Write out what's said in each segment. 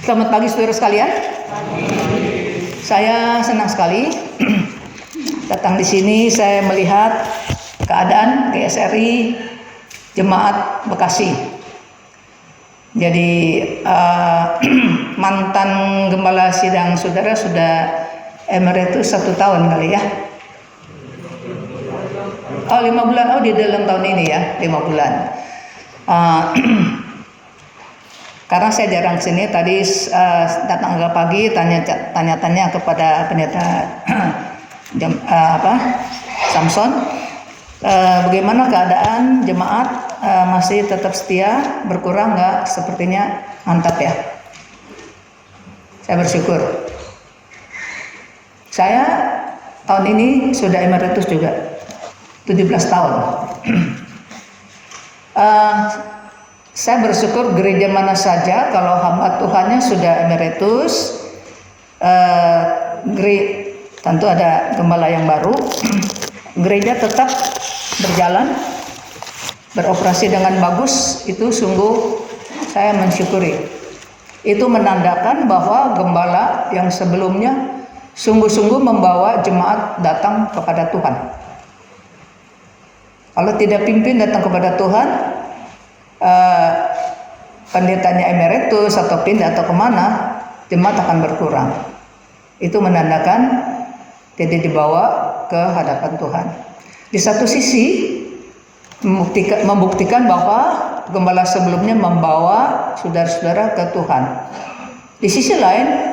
Selamat pagi saudara sekalian. Saya senang sekali datang di sini. Saya melihat keadaan GSRI Jemaat Bekasi. Jadi mantan gembala sidang saudara sudah emeritus 1 tahun kali ya. Oh 5 bulan, di dalam tahun ini ya 5 bulan. Karena saya jarang kesini, tadi datang agak pagi tanya-tanya kepada pendeta Samson, bagaimana keadaan jemaat, masih tetap setia, berkurang nggak? Sepertinya mantap ya. Saya bersyukur. Saya tahun ini sudah emeritus juga, 17 tahun. Saya bersyukur gereja mana saja kalau hamba Tuhannya sudah emeritus, tentu ada gembala yang baru, gereja tetap berjalan, beroperasi dengan bagus, itu sungguh saya mensyukuri. Itu menandakan bahwa gembala yang sebelumnya sungguh-sungguh membawa jemaat datang kepada Tuhan. Kalau tidak pimpin datang kepada Tuhan, pendetanya emeritus atau pindah atau kemana, jemaat akan berkurang. Itu menandakan tidak dibawa ke hadapan Tuhan. Di satu sisi membuktikan bahwa gembala sebelumnya membawa saudara-saudara ke Tuhan. Di sisi lain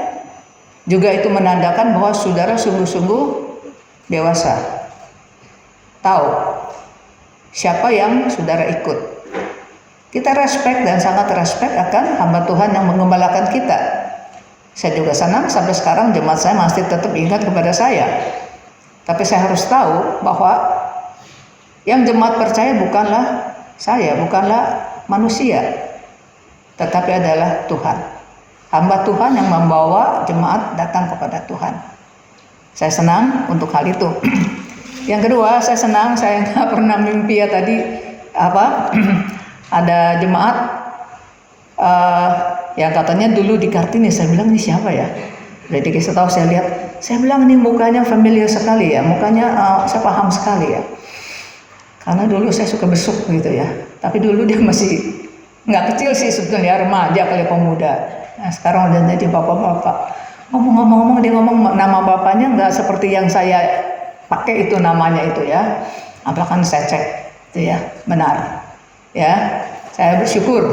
juga itu menandakan bahwa saudara sungguh-sungguh dewasa, tahu siapa yang saudara ikut. Kita respect dan sangat respect akan hamba Tuhan yang mengembalakan kita. Saya juga senang sampai sekarang jemaat saya masih tetap ingat kepada saya. Tapi saya harus tahu bahwa yang jemaat percaya bukanlah saya, bukanlah manusia, tetapi adalah Tuhan. Hamba Tuhan yang membawa jemaat datang kepada Tuhan. Saya senang untuk hal itu. Yang kedua, saya senang, saya nggak pernah mimpi ya tadi ada jemaat yang katanya dulu di Kartini. Saya bilang ini siapa ya? Jadi dikasih tahu, saya lihat, saya bilang ini mukanya familiar sekali ya, mukanya saya paham sekali ya. Karena dulu saya suka besuk gitu ya. Tapi dulu dia masih nggak kecil sih sebetulnya, remaja kali pemuda. Nah, sekarang udah jadi bapak-bapak. Ngomong-ngomong dia ngomong nama bapaknya nggak seperti yang saya pakai itu namanya itu ya. Apakah saya cek itu ya, benar. Ya, saya bersyukur.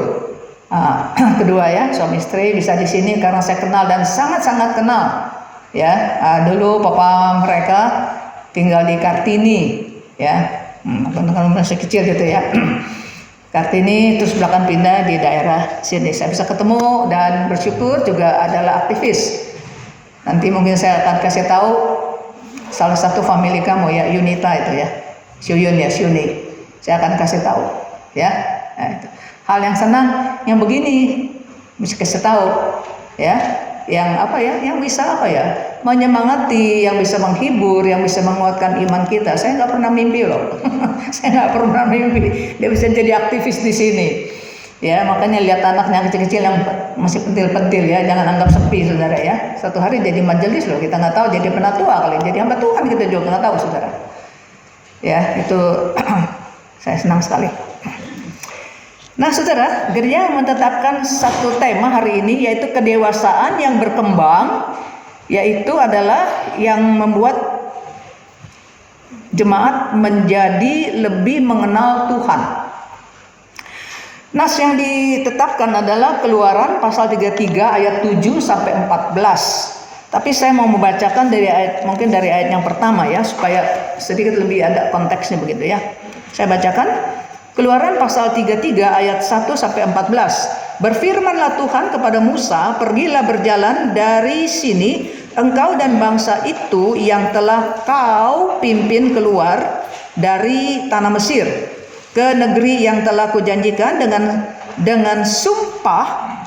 Kedua ya, suami istri bisa di sini karena saya kenal dan sangat-sangat kenal. Ya, dulu papa mereka tinggal di Kartini. Ya, teman-teman masih kecil gitu ya. Kartini terus belakang pindah di daerah sini. Saya bisa ketemu dan bersyukur juga adalah aktivis. Nanti mungkin saya akan kasih tahu salah satu family kamu ya, Yunita itu ya, Syuyun ya, Syuni. Saya akan kasih tahu. Ya, nah, itu. Hal yang senang yang begini bisa kasih tahu ya, yang yang bisa menyemangati, yang bisa menghibur, yang bisa menguatkan iman kita. Saya nggak pernah mimpi loh. Saya nggak pernah mimpi dia bisa jadi aktivis di sini ya. Makanya lihat anaknya kecil-kecil yang masih pentil-pentil ya, jangan anggap sepi saudara ya. Satu hari jadi majelis loh, kita nggak tahu, jadi penatua kali, jadi hamba Tuhan kita juga nggak tahu saudara ya. Itu saya senang sekali. Nah saudara, gereja menetapkan satu tema hari ini, yaitu kedewasaan yang berkembang, yaitu adalah yang membuat jemaat menjadi lebih mengenal Tuhan. Nas yang ditetapkan adalah Keluaran pasal 33 ayat 7 sampai 14. Tapi saya mau membacakan dari mungkin dari ayat yang pertama ya, supaya sedikit lebih ada konteksnya begitu ya. Saya bacakan. Keluaran pasal 33 ayat 1 sampai 14. Berfirmanlah Tuhan kepada Musa, pergilah berjalan dari sini engkau dan bangsa itu yang telah kau pimpin keluar dari tanah Mesir ke negeri yang telah kujanjikan dengan sumpah.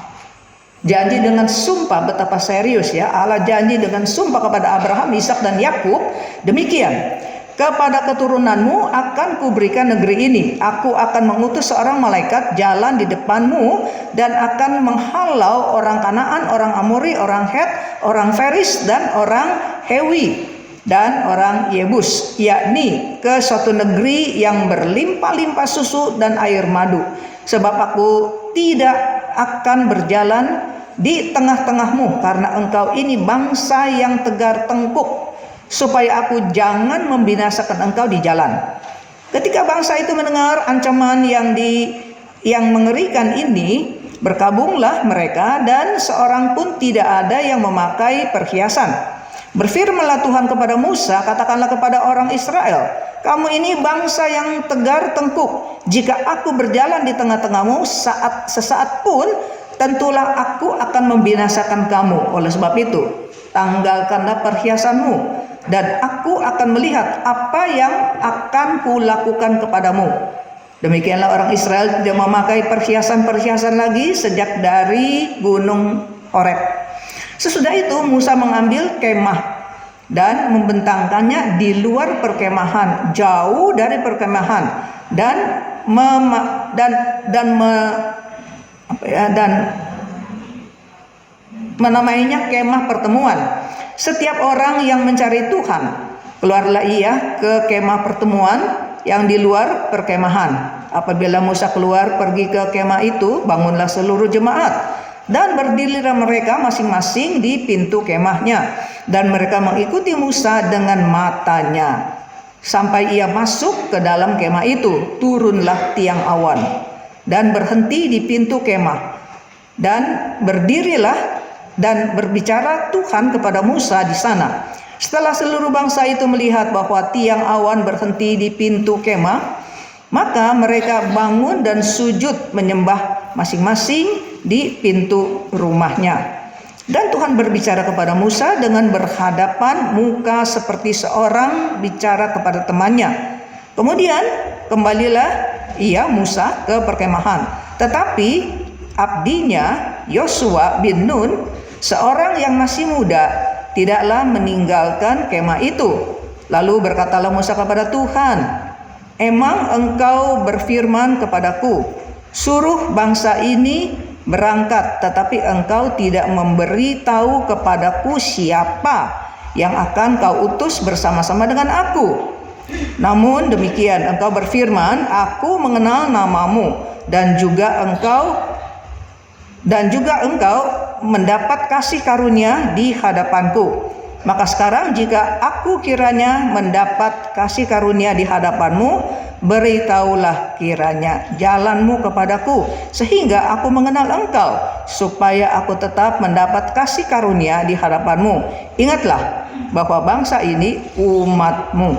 Janji dengan sumpah, betapa serius ya. Allah janji dengan sumpah kepada Abraham, Ishak dan Yakub. Demikian, kepada keturunanmu akan kuberikan negeri ini. Aku akan mengutus seorang malaikat jalan di depanmu dan akan menghalau orang Kanaan, orang Amori, orang Het, orang Feris, dan orang Hewi, dan orang Yebus, yakni ke suatu negeri yang berlimpah-limpah susu dan air madu. Sebab aku tidak akan berjalan di tengah-tengahmu, karena engkau ini bangsa yang tegar tengkuk, supaya aku jangan membinasakan engkau di jalan. Ketika bangsa itu mendengar ancaman yang mengerikan ini, berkabunglah mereka, dan seorang pun tidak ada yang memakai perhiasan. Berfirmanlah Tuhan kepada Musa, katakanlah kepada orang Israel, kamu ini bangsa yang tegar tengkuk. Jika aku berjalan di tengah-tengahmu sesaat pun, tentulah aku akan membinasakan kamu. Oleh sebab itu, tanggalkanlah perhiasanmu, dan aku akan melihat apa yang akan kulakukan kepadamu. Demikianlah orang Israel tidak memakai perhiasan-perhiasan lagi sejak dari gunung Horeb. Sesudah itu Musa mengambil kemah dan membentangkannya di luar perkemahan, jauh dari perkemahan, dan menamainya kemah pertemuan. Setiap orang yang mencari Tuhan, keluarlah ia ke kemah pertemuan yang di luar perkemahan. Apabila Musa keluar pergi ke kemah itu, bangunlah seluruh jemaat, dan berdirilah mereka masing-masing di pintu kemahnya, dan mereka mengikuti Musa dengan matanya sampai ia masuk ke dalam kemah itu. Turunlah tiang awan dan berhenti di pintu kemah, dan berdirilah dan berbicara Tuhan kepada Musa di sana. Setelah seluruh bangsa itu melihat bahwa tiang awan berhenti di pintu kemah, maka mereka bangun dan sujud menyembah masing-masing di pintu rumahnya. Dan Tuhan berbicara kepada Musa dengan berhadapan muka seperti seorang bicara kepada temannya. Kemudian kembalilah ia Musa ke perkemahan, tetapi abdinya Yosua bin Nun, seorang yang masih muda, tidaklah meninggalkan kemah itu. Lalu berkatalah Musa kepada Tuhan, emang engkau berfirman kepadaku, suruh bangsa ini berangkat, tetapi engkau tidak memberi tahu kepadaku siapa yang akan kau utus bersama-sama dengan aku. Namun demikian engkau berfirman, aku mengenal namamu, dan juga engkau mendapat kasih karunia di hadapanku. Maka sekarang jika aku kiranya mendapat kasih karunia di hadapanmu, beritahulah kiranya jalanmu kepadaku, sehingga aku mengenal engkau, supaya aku tetap mendapat kasih karunia di hadapanmu. Ingatlah bahwa bangsa ini umatmu.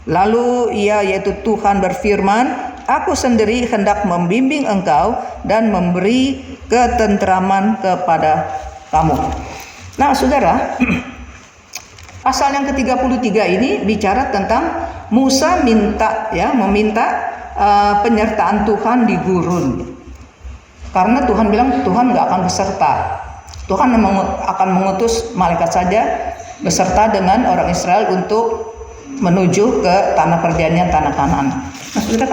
Lalu ia, yaitu Tuhan, berfirman, aku sendiri hendak membimbing engkau dan memberi ketentraman kepada kamu. Nah, saudara, pasal yang ke-33 ini bicara tentang Musa meminta penyertaan Tuhan di gurun. Karena Tuhan bilang Tuhan nggak akan beserta. Tuhan akan mengutus malaikat saja beserta dengan orang Israel untuk menuju ke tanah perjanjian, tanah Kanaan. Nah, saudara,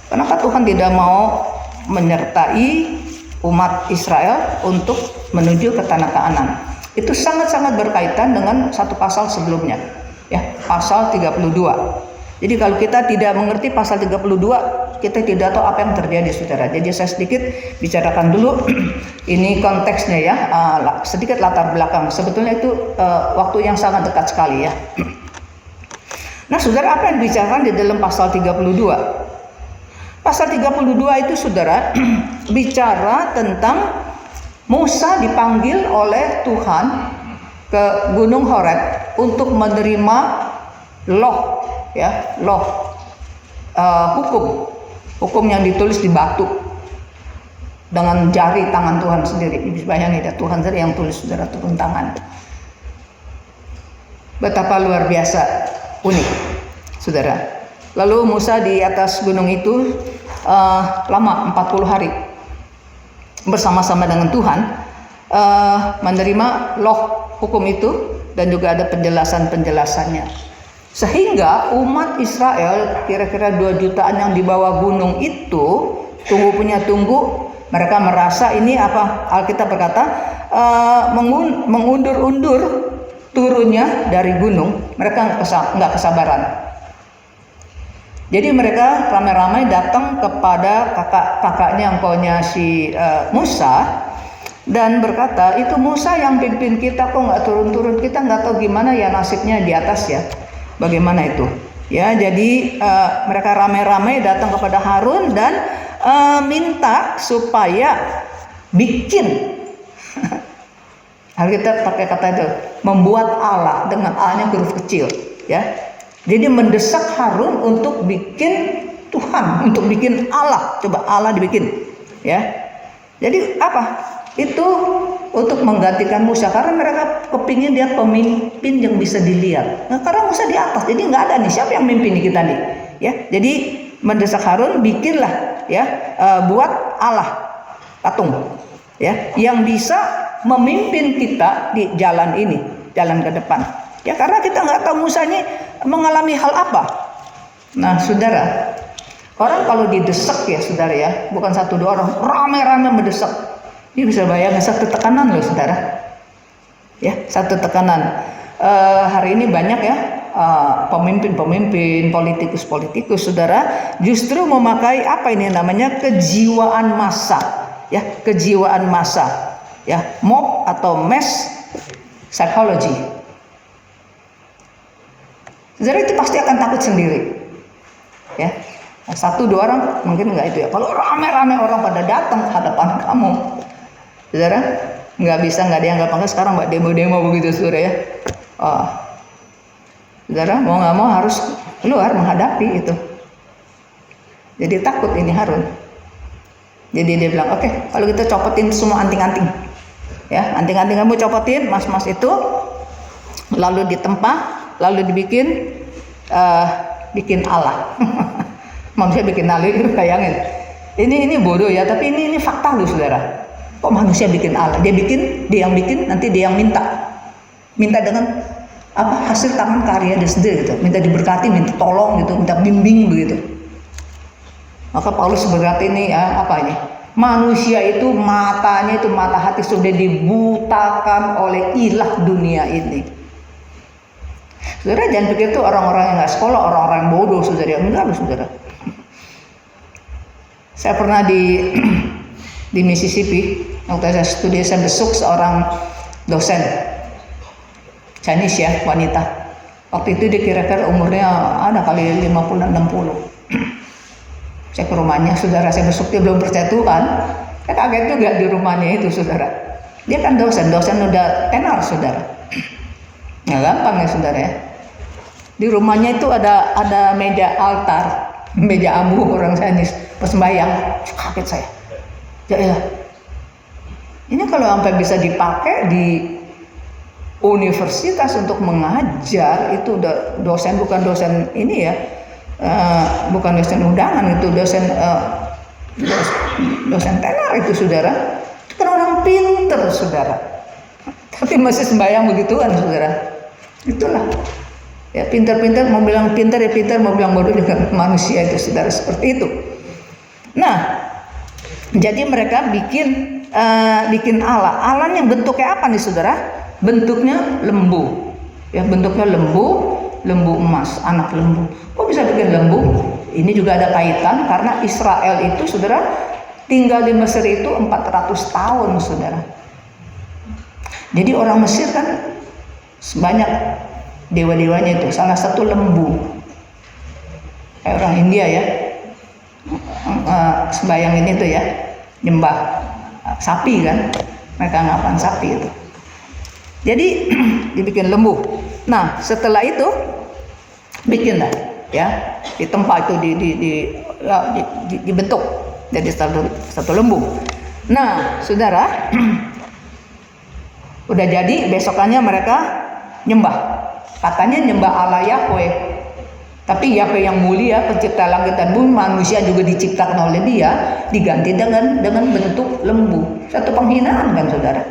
kenapa Tuhan tidak mau menyertai umat Israel untuk menuju ke tanah Kanaan? Itu sangat-sangat berkaitan dengan satu pasal sebelumnya, ya, pasal 32. Jadi kalau kita tidak mengerti pasal 32, kita tidak tahu apa yang terjadi, saudara. Jadi saya sedikit bicarakan dulu ini konteksnya, ya, sedikit latar belakang. Sebetulnya itu waktu yang sangat dekat sekali, ya. Nah, saudara, apa yang dibicarakan di dalam pasal 32? Pasal 32 itu, saudara, bicara tentang Musa dipanggil oleh Tuhan ke Gunung Horeb untuk menerima hukum yang ditulis di batu dengan jari tangan Tuhan sendiri. Bayangin ya, Tuhan sendiri yang tulis, saudara, turun tangan. Betapa luar biasa unik, saudara. Lalu Musa di atas gunung itu lama 40 hari bersama-sama dengan Tuhan, menerima hukum itu, dan juga ada penjelasan-penjelasannya. Sehingga umat Israel kira-kira 2 jutaan yang di bawah gunung itu tunggu, mereka merasa ini apa, Alkitab berkata mengundur-undur turunnya dari gunung. Mereka nggak kesabaran. Jadi mereka ramai-ramai datang kepada kakaknya engkaunya si Musa dan berkata, itu Musa yang pimpin kita kok nggak turun-turun, kita nggak tahu gimana ya nasibnya di atas ya. Bagaimana itu? Ya, jadi mereka ramai-ramai datang kepada Harun dan minta supaya bikin Alkitab pakai kata itu, membuat Allah dengan A-nya huruf kecil, ya. Jadi mendesak Harun untuk bikin Tuhan, untuk bikin Allah, coba Allah dibikin, ya. Jadi apa? Itu untuk menggantikan Musa, karena mereka kepingin dia pemimpin yang bisa dilihat. Nah, karena Musa di atas, jadi nggak ada nih siapa yang memimpin kita nih, ya. Jadi mendesak Harun bikinlah, ya, buat Allah patung, ya, yang bisa memimpin kita di jalan ini, jalan ke depan. Ya, karena kita nggak tahu Musa ini mengalami hal apa. Nah, saudara, orang kalau didesak ya, saudara ya, bukan 1-2 orang, ramai-ramai mendesak. Ini bisa bayangin satu tekanan loh, saudara. Ya, satu tekanan. Hari ini banyak ya pemimpin-pemimpin, politikus-politikus, saudara, justru memakai apa ini namanya kejiwaan massa, ya, kejiwaan massa, ya, mob atau mass psychology. Saudara, itu pasti akan takut sendiri, ya. 1-2 orang mungkin enggak itu ya. Kalau ramai-ramai orang pada datang ke hadapan kamu, saudara, nggak bisa nggak dianggap angkat. Sekarang mbak demo-demo begitu, saudara ya. Saudara mau nggak mau harus keluar menghadapi itu. Jadi takut ini Harun. Jadi dia bilang, oke, kalau kita copotin semua anting-anting, ya, anting-anting kamu copotin, mas-mas itu, lalu ditempa, lalu dibikin bikin Allah. Manusia bikin Allah, itu bayangin. Ini bodoh ya, tapi ini fakta loh, saudara. Kok manusia bikin Allah? Dia yang bikin, nanti dia yang minta dengan apa, hasil tangan karya dia sendiri gitu. Minta diberkati, minta tolong gitu, minta bimbing begitu. Maka Paulus berkata ini ya, apa ini? Manusia itu matanya itu mata hati sudah dibutakan oleh ilah dunia ini. Saudara jangan pikir itu orang-orang yang nggak sekolah, orang-orang yang bodoh, saudara. Enggak loh, saudara. Saya pernah di Mississippi, waktu saya studi, saya besuk seorang dosen Chinese ya, wanita. Waktu itu dia kira-kira umurnya ada kali 50-60. Saya ke rumahnya, saudara, saya besuk, dia belum percaya Tuhan. Saya kaget juga di rumahnya itu, saudara. Dia kan dosen udah tenar, saudara. Nggak gampang ya, saudara ya. Di rumahnya itu ada meja altar, meja abu orang Chinese, sembahyang. Kaget saya. Ya, ini kalau sampai bisa dipakai di universitas untuk mengajar, itu dosen, bukan dosen ini ya, bukan dosen undangan, itu dosen tenar itu, saudara. Itu kan orang pinter, saudara, tapi masih sembahyang begituan, saudara. Itulah ya, pinter-pinter, mau bilang pinter ya pinter, mau bilang bodoh dengan manusia itu, saudara, seperti itu. Nah, jadi mereka bikin Allah. Allah yang bentuknya apa nih, saudara? Bentuknya lembu. Ya, bentuknya lembu emas, anak lembu. Kok bisa bikin lembu? Ini juga ada kaitan karena Israel itu, saudara, tinggal di Mesir itu 400 tahun, saudara. Jadi orang Mesir kan sebanyak dewa-dewanya itu, salah satu lembu. Kayak orang India ya. Sembayang ini tuh ya, nyembah sapi kan, mereka ngapain sapi itu. Jadi dibikin lembu. Nah, setelah itu bikinlah ya, di tempat itu dibentuk jadi satu lembu. Nah, saudara, udah jadi, besokannya mereka nyembah. Katanya nyembah Allah Yahweh. Tapi Yahweh yang mulia, pencipta langit dan bumi, manusia juga diciptakan oleh Dia, diganti dengan bentuk lembu. Satu penghinaan kan, saudara.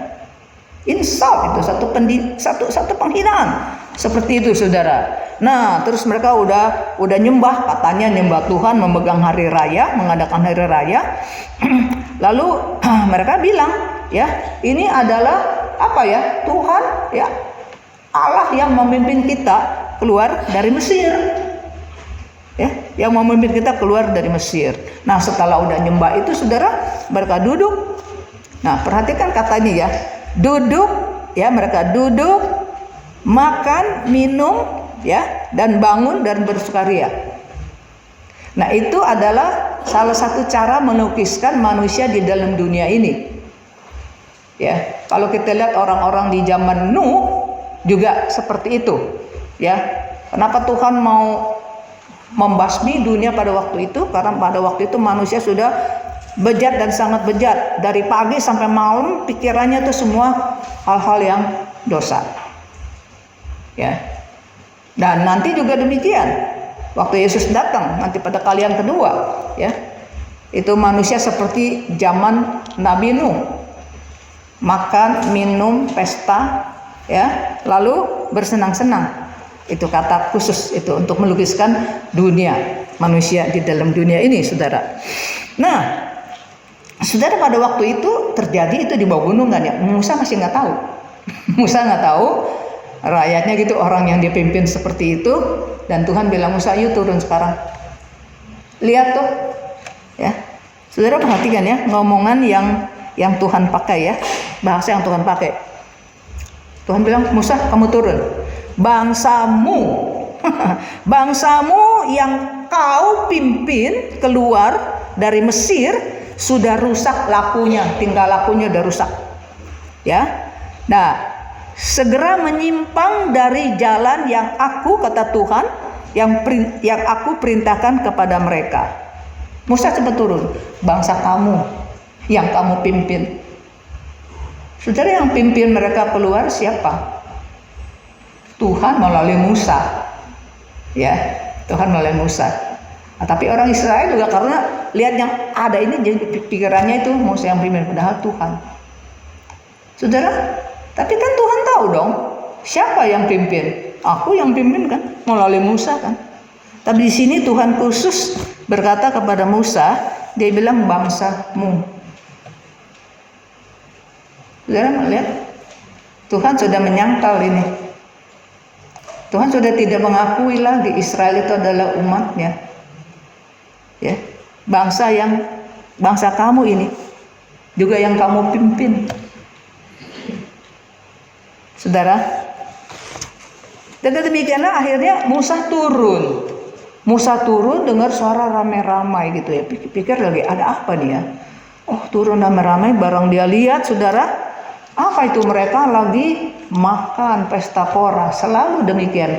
Insult itu satu penghinaan. Seperti itu saudara. Nah terus mereka udah nyembah, katanya nyembah Tuhan, memegang hari raya, mengadakan hari raya. Lalu mereka bilang, ya ini adalah apa ya, Tuhan ya, Allah yang memimpin kita keluar dari Mesir, ya, yang memimpin kita keluar dari Mesir. Nah setelah udah nyembah itu saudara, mereka duduk. Nah perhatikan katanya ya, duduk ya, mereka duduk, makan, minum ya, dan bangun dan bersukaria. Nah itu adalah salah satu cara melukiskan manusia di dalam dunia ini. Ya, kalau kita lihat orang-orang di zaman Nuh juga seperti itu. Ya, kenapa Tuhan mau membasmi dunia pada waktu itu? Karena pada waktu itu manusia sudah bejat dan sangat bejat. Dari pagi sampai malam pikirannya itu semua hal-hal yang dosa. Ya. Dan nanti juga demikian. Waktu Yesus datang nanti pada kali yang kedua, ya. Itu manusia seperti zaman Nabi Nuh. Makan, minum, pesta, ya, lalu bersenang-senang. Itu kata khusus itu untuk melukiskan dunia manusia di dalam dunia ini, saudara. Nah, saudara, pada waktu itu terjadi itu di bawah gunung kan ya. Musa masih nggak tahu. Musa nggak tahu, rakyatnya gitu, orang yang dipimpin seperti itu. Dan Tuhan bilang, Musa, yuk turun sekarang. Lihat tuh, ya. Saudara perhatikan ya, ngomongan yang Tuhan pakai ya, bahasa yang Tuhan pakai. Tuhan bilang, Musa, kamu turun. Bangsamu, bangsamu yang kau pimpin keluar dari Mesir sudah rusak lakunya, tingkah lakunya udah rusak. Ya, nah, segera menyimpang dari jalan yang aku, kata Tuhan, yang aku perintahkan kepada mereka. Musa cepat turun. Bangsa kamu yang kamu pimpin. Saudara, yang pimpin mereka keluar siapa? Tuhan melalui Musa. Ya, Tuhan melalui Musa. Nah, tapi orang Israel juga karena lihat yang ada ini, jadi pikirannya itu Musa yang pimpin, padahal Tuhan. Saudara, tapi kan Tuhan tahu dong siapa yang pimpin. Aku yang pimpin kan, melalui Musa kan. Tapi di sini Tuhan khusus berkata kepada Musa, dia bilang bangsamu. Saudara melihat, Tuhan sudah menyangkal ini. Tuhan sudah tidak mengakui lagi Israel itu adalah umatnya. Ya, bangsa kamu ini juga yang kamu pimpin. Saudara, dan demikianlah akhirnya Musa turun. Musa turun dengar suara ramai-ramai gitu ya. Pikir lagi ada apa nih ya? Oh, turun ramai-ramai, barang dia lihat, saudara, apa itu, mereka lagi makan pesta pora. Selalu demikian.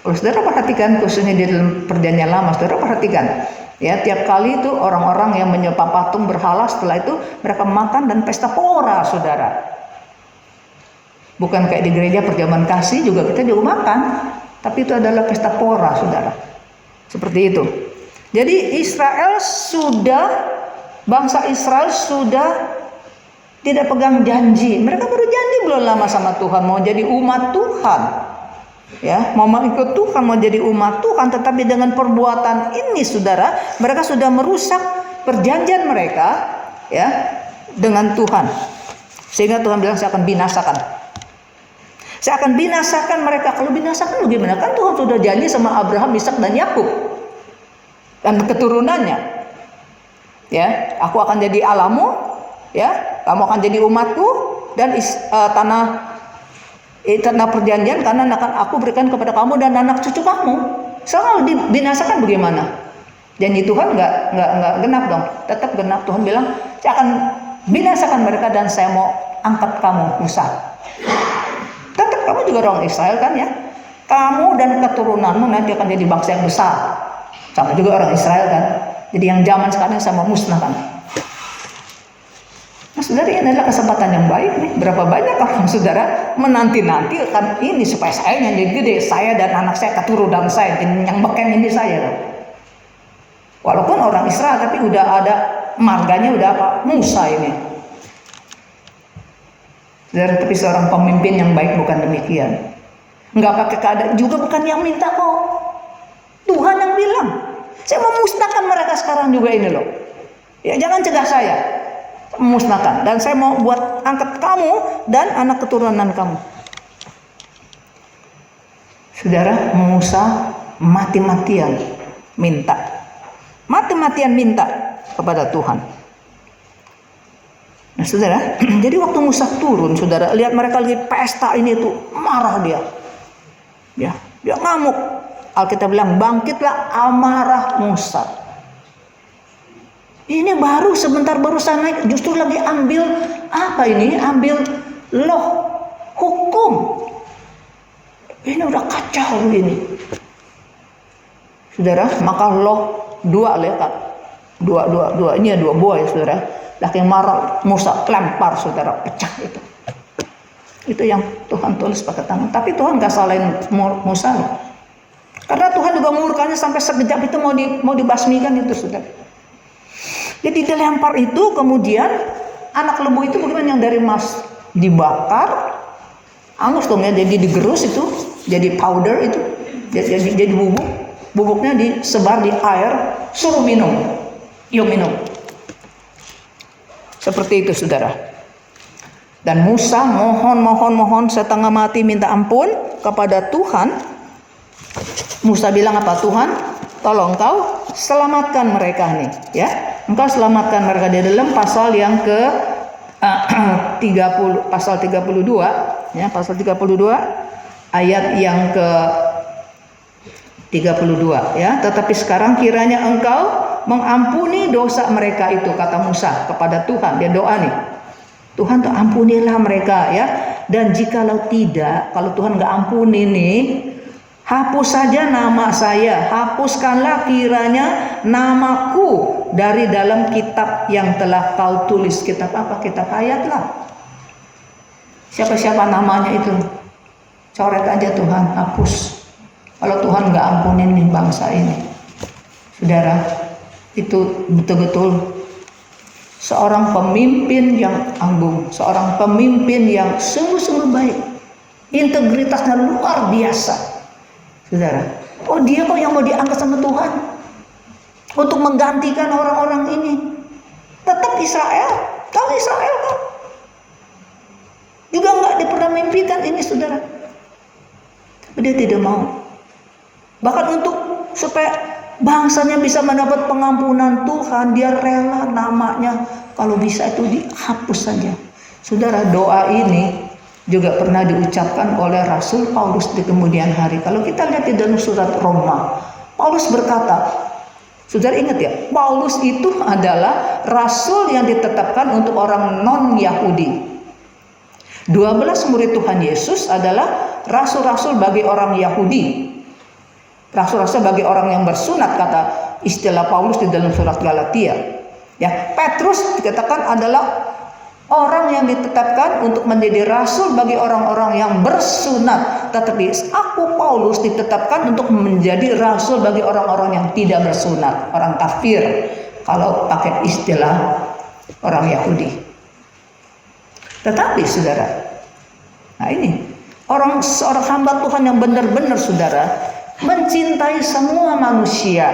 Kalau saudara perhatikan, khususnya di dalam perjanjian lama, saudara perhatikan ya, tiap kali itu orang-orang yang menyembah patung berhala, setelah itu mereka makan dan pesta pora, saudara. Bukan kayak di gereja perjamuan kasih juga kita juga makan, tapi itu adalah pesta pora, saudara. Seperti itu. Jadi bangsa Israel sudah tidak pegang janji. Mereka baru janji belum lama sama Tuhan mau jadi umat Tuhan. Ya, mau ikut Tuhan, mau jadi umat Tuhan, tetapi dengan perbuatan ini, saudara, mereka sudah merusak perjanjian mereka ya dengan Tuhan. Sehingga Tuhan bilang, saya akan binasakan. Saya akan binasakan mereka. Kalau binasakan bagaimana? Kan Tuhan sudah janji sama Abraham, Ishak dan Yakub dan keturunannya. Ya, aku akan jadi Allahmu, ya, kamu akan jadi umatku, dan tanah perjanjian karena akan aku berikan kepada kamu dan anak cucu kamu. Selalu dibinasakan bagaimana? Janji Tuhan nggak genap dong, tetap genap. Tuhan bilang, saya akan binasakan mereka dan saya mau angkat kamu, Musa. Tetap kamu juga orang Israel kan ya. Kamu dan keturunanmu nanti akan jadi bangsa yang besar. Sama juga orang Israel kan. Jadi yang zaman sekarang sama musnah kan. Nah, saudara, ini adalah kesempatan yang baik nih. Berapa banyak orang saudara menanti-nanti akan ini supaya saya yang jadi gede, saya dan anak saya, keturunan saya, yang beken ini saya loh. Walaupun orang Israel tapi udah ada marganya, udah apa? Musa ini. Saudara, tapi seorang pemimpin yang baik bukan demikian. Nggak pakai keadaan juga, bukan yang minta kok. Tuhan yang bilang, saya mau musnahkan mereka sekarang juga ini loh. Ya jangan cegah saya, memusnahkan. Dan saya mau buat angkat kamu dan anak keturunan kamu. Saudara, Musa mati-matian minta. Mati-matian minta kepada Tuhan. Nah saudara, jadi waktu Musa turun, saudara, lihat mereka lagi pesta ini tuh, marah dia. Ya, dia ngamuk. Alkitab bilang, bangkitlah amarah Musa. Ini baru sebentar barusan naik, justru lagi ambil apa ini? Ambil loh, hukum. Ini udah kacau ini. Saudara, maka loh dua ini ya dua buah ya saudara. Lagi marah Musa lempar saudara, pecah itu. Itu yang Tuhan tulis pakai tangan. Tapi Tuhan gak salahin Musa loh. Karena Tuhan juga murkanya sampai sekejap itu mau dibasmikan itu saudara. Jadi dilempar itu, kemudian anak lembu itu bagaimana yang dari emas dibakar, angus dong ya, jadi digerus itu, jadi powder itu, jadi bubuk. Bubuknya disebar di air, suruh minum. Yuk minum. Seperti itu saudara. Dan Musa mohon setengah mati minta ampun kepada Tuhan. Musa bilang apa? Tuhan, tolong kau selamatkan mereka nih, ya. Engkau selamatkan mereka. Di dalam pasal yang ke 30, pasal 32, ya, pasal 32 ayat yang ke 32, ya. Tetapi sekarang kiranya engkau mengampuni dosa mereka itu, kata Musa kepada Tuhan. Dia doa nih, Tuhan tuh ampunilah mereka, ya. Dan jikalau tidak, kalau Tuhan nggak ampuni nih, hapus saja nama saya, hapuskanlah kiranya namaku dari dalam kitab yang telah kau tulis. Kitab apa? Kitab ayat lah. Siapa-siapa namanya itu, coret aja Tuhan, hapus. Kalau Tuhan nggak ampunin nih bangsa ini, saudara, itu betul-betul seorang pemimpin yang anggung, seorang pemimpin yang sungguh-sungguh baik, integritasnya luar biasa, saudara. Oh dia kok yang mau diangkat sama Tuhan untuk menggantikan orang-orang ini. Tetap Israel, tahu Israel kan? Juga nggak pernah mimpikan ini saudara. Dia tidak mau. Bahkan untuk supaya bangsanya bisa mendapat pengampunan Tuhan, dia rela namanya kalau bisa itu dihapus saja. Saudara, doa ini juga pernah diucapkan oleh Rasul Paulus di kemudian hari. Kalau kita lihat di dalam surat Roma, Paulus berkata, saudara ingat ya, Paulus itu adalah rasul yang ditetapkan untuk orang non-Yahudi. 12 murid Tuhan Yesus adalah rasul-rasul bagi orang Yahudi. Rasul-rasul bagi orang yang bersunat, kata istilah Paulus di dalam surat Galatia. Ya, Petrus dikatakan adalah orang yang ditetapkan untuk menjadi rasul bagi orang-orang yang bersunat. Tetapi aku Paulus ditetapkan untuk menjadi rasul bagi orang-orang yang tidak bersunat, orang kafir kalau pakai istilah orang Yahudi. Tetapi saudara, nah ini seorang hamba Tuhan yang benar-benar saudara mencintai semua manusia,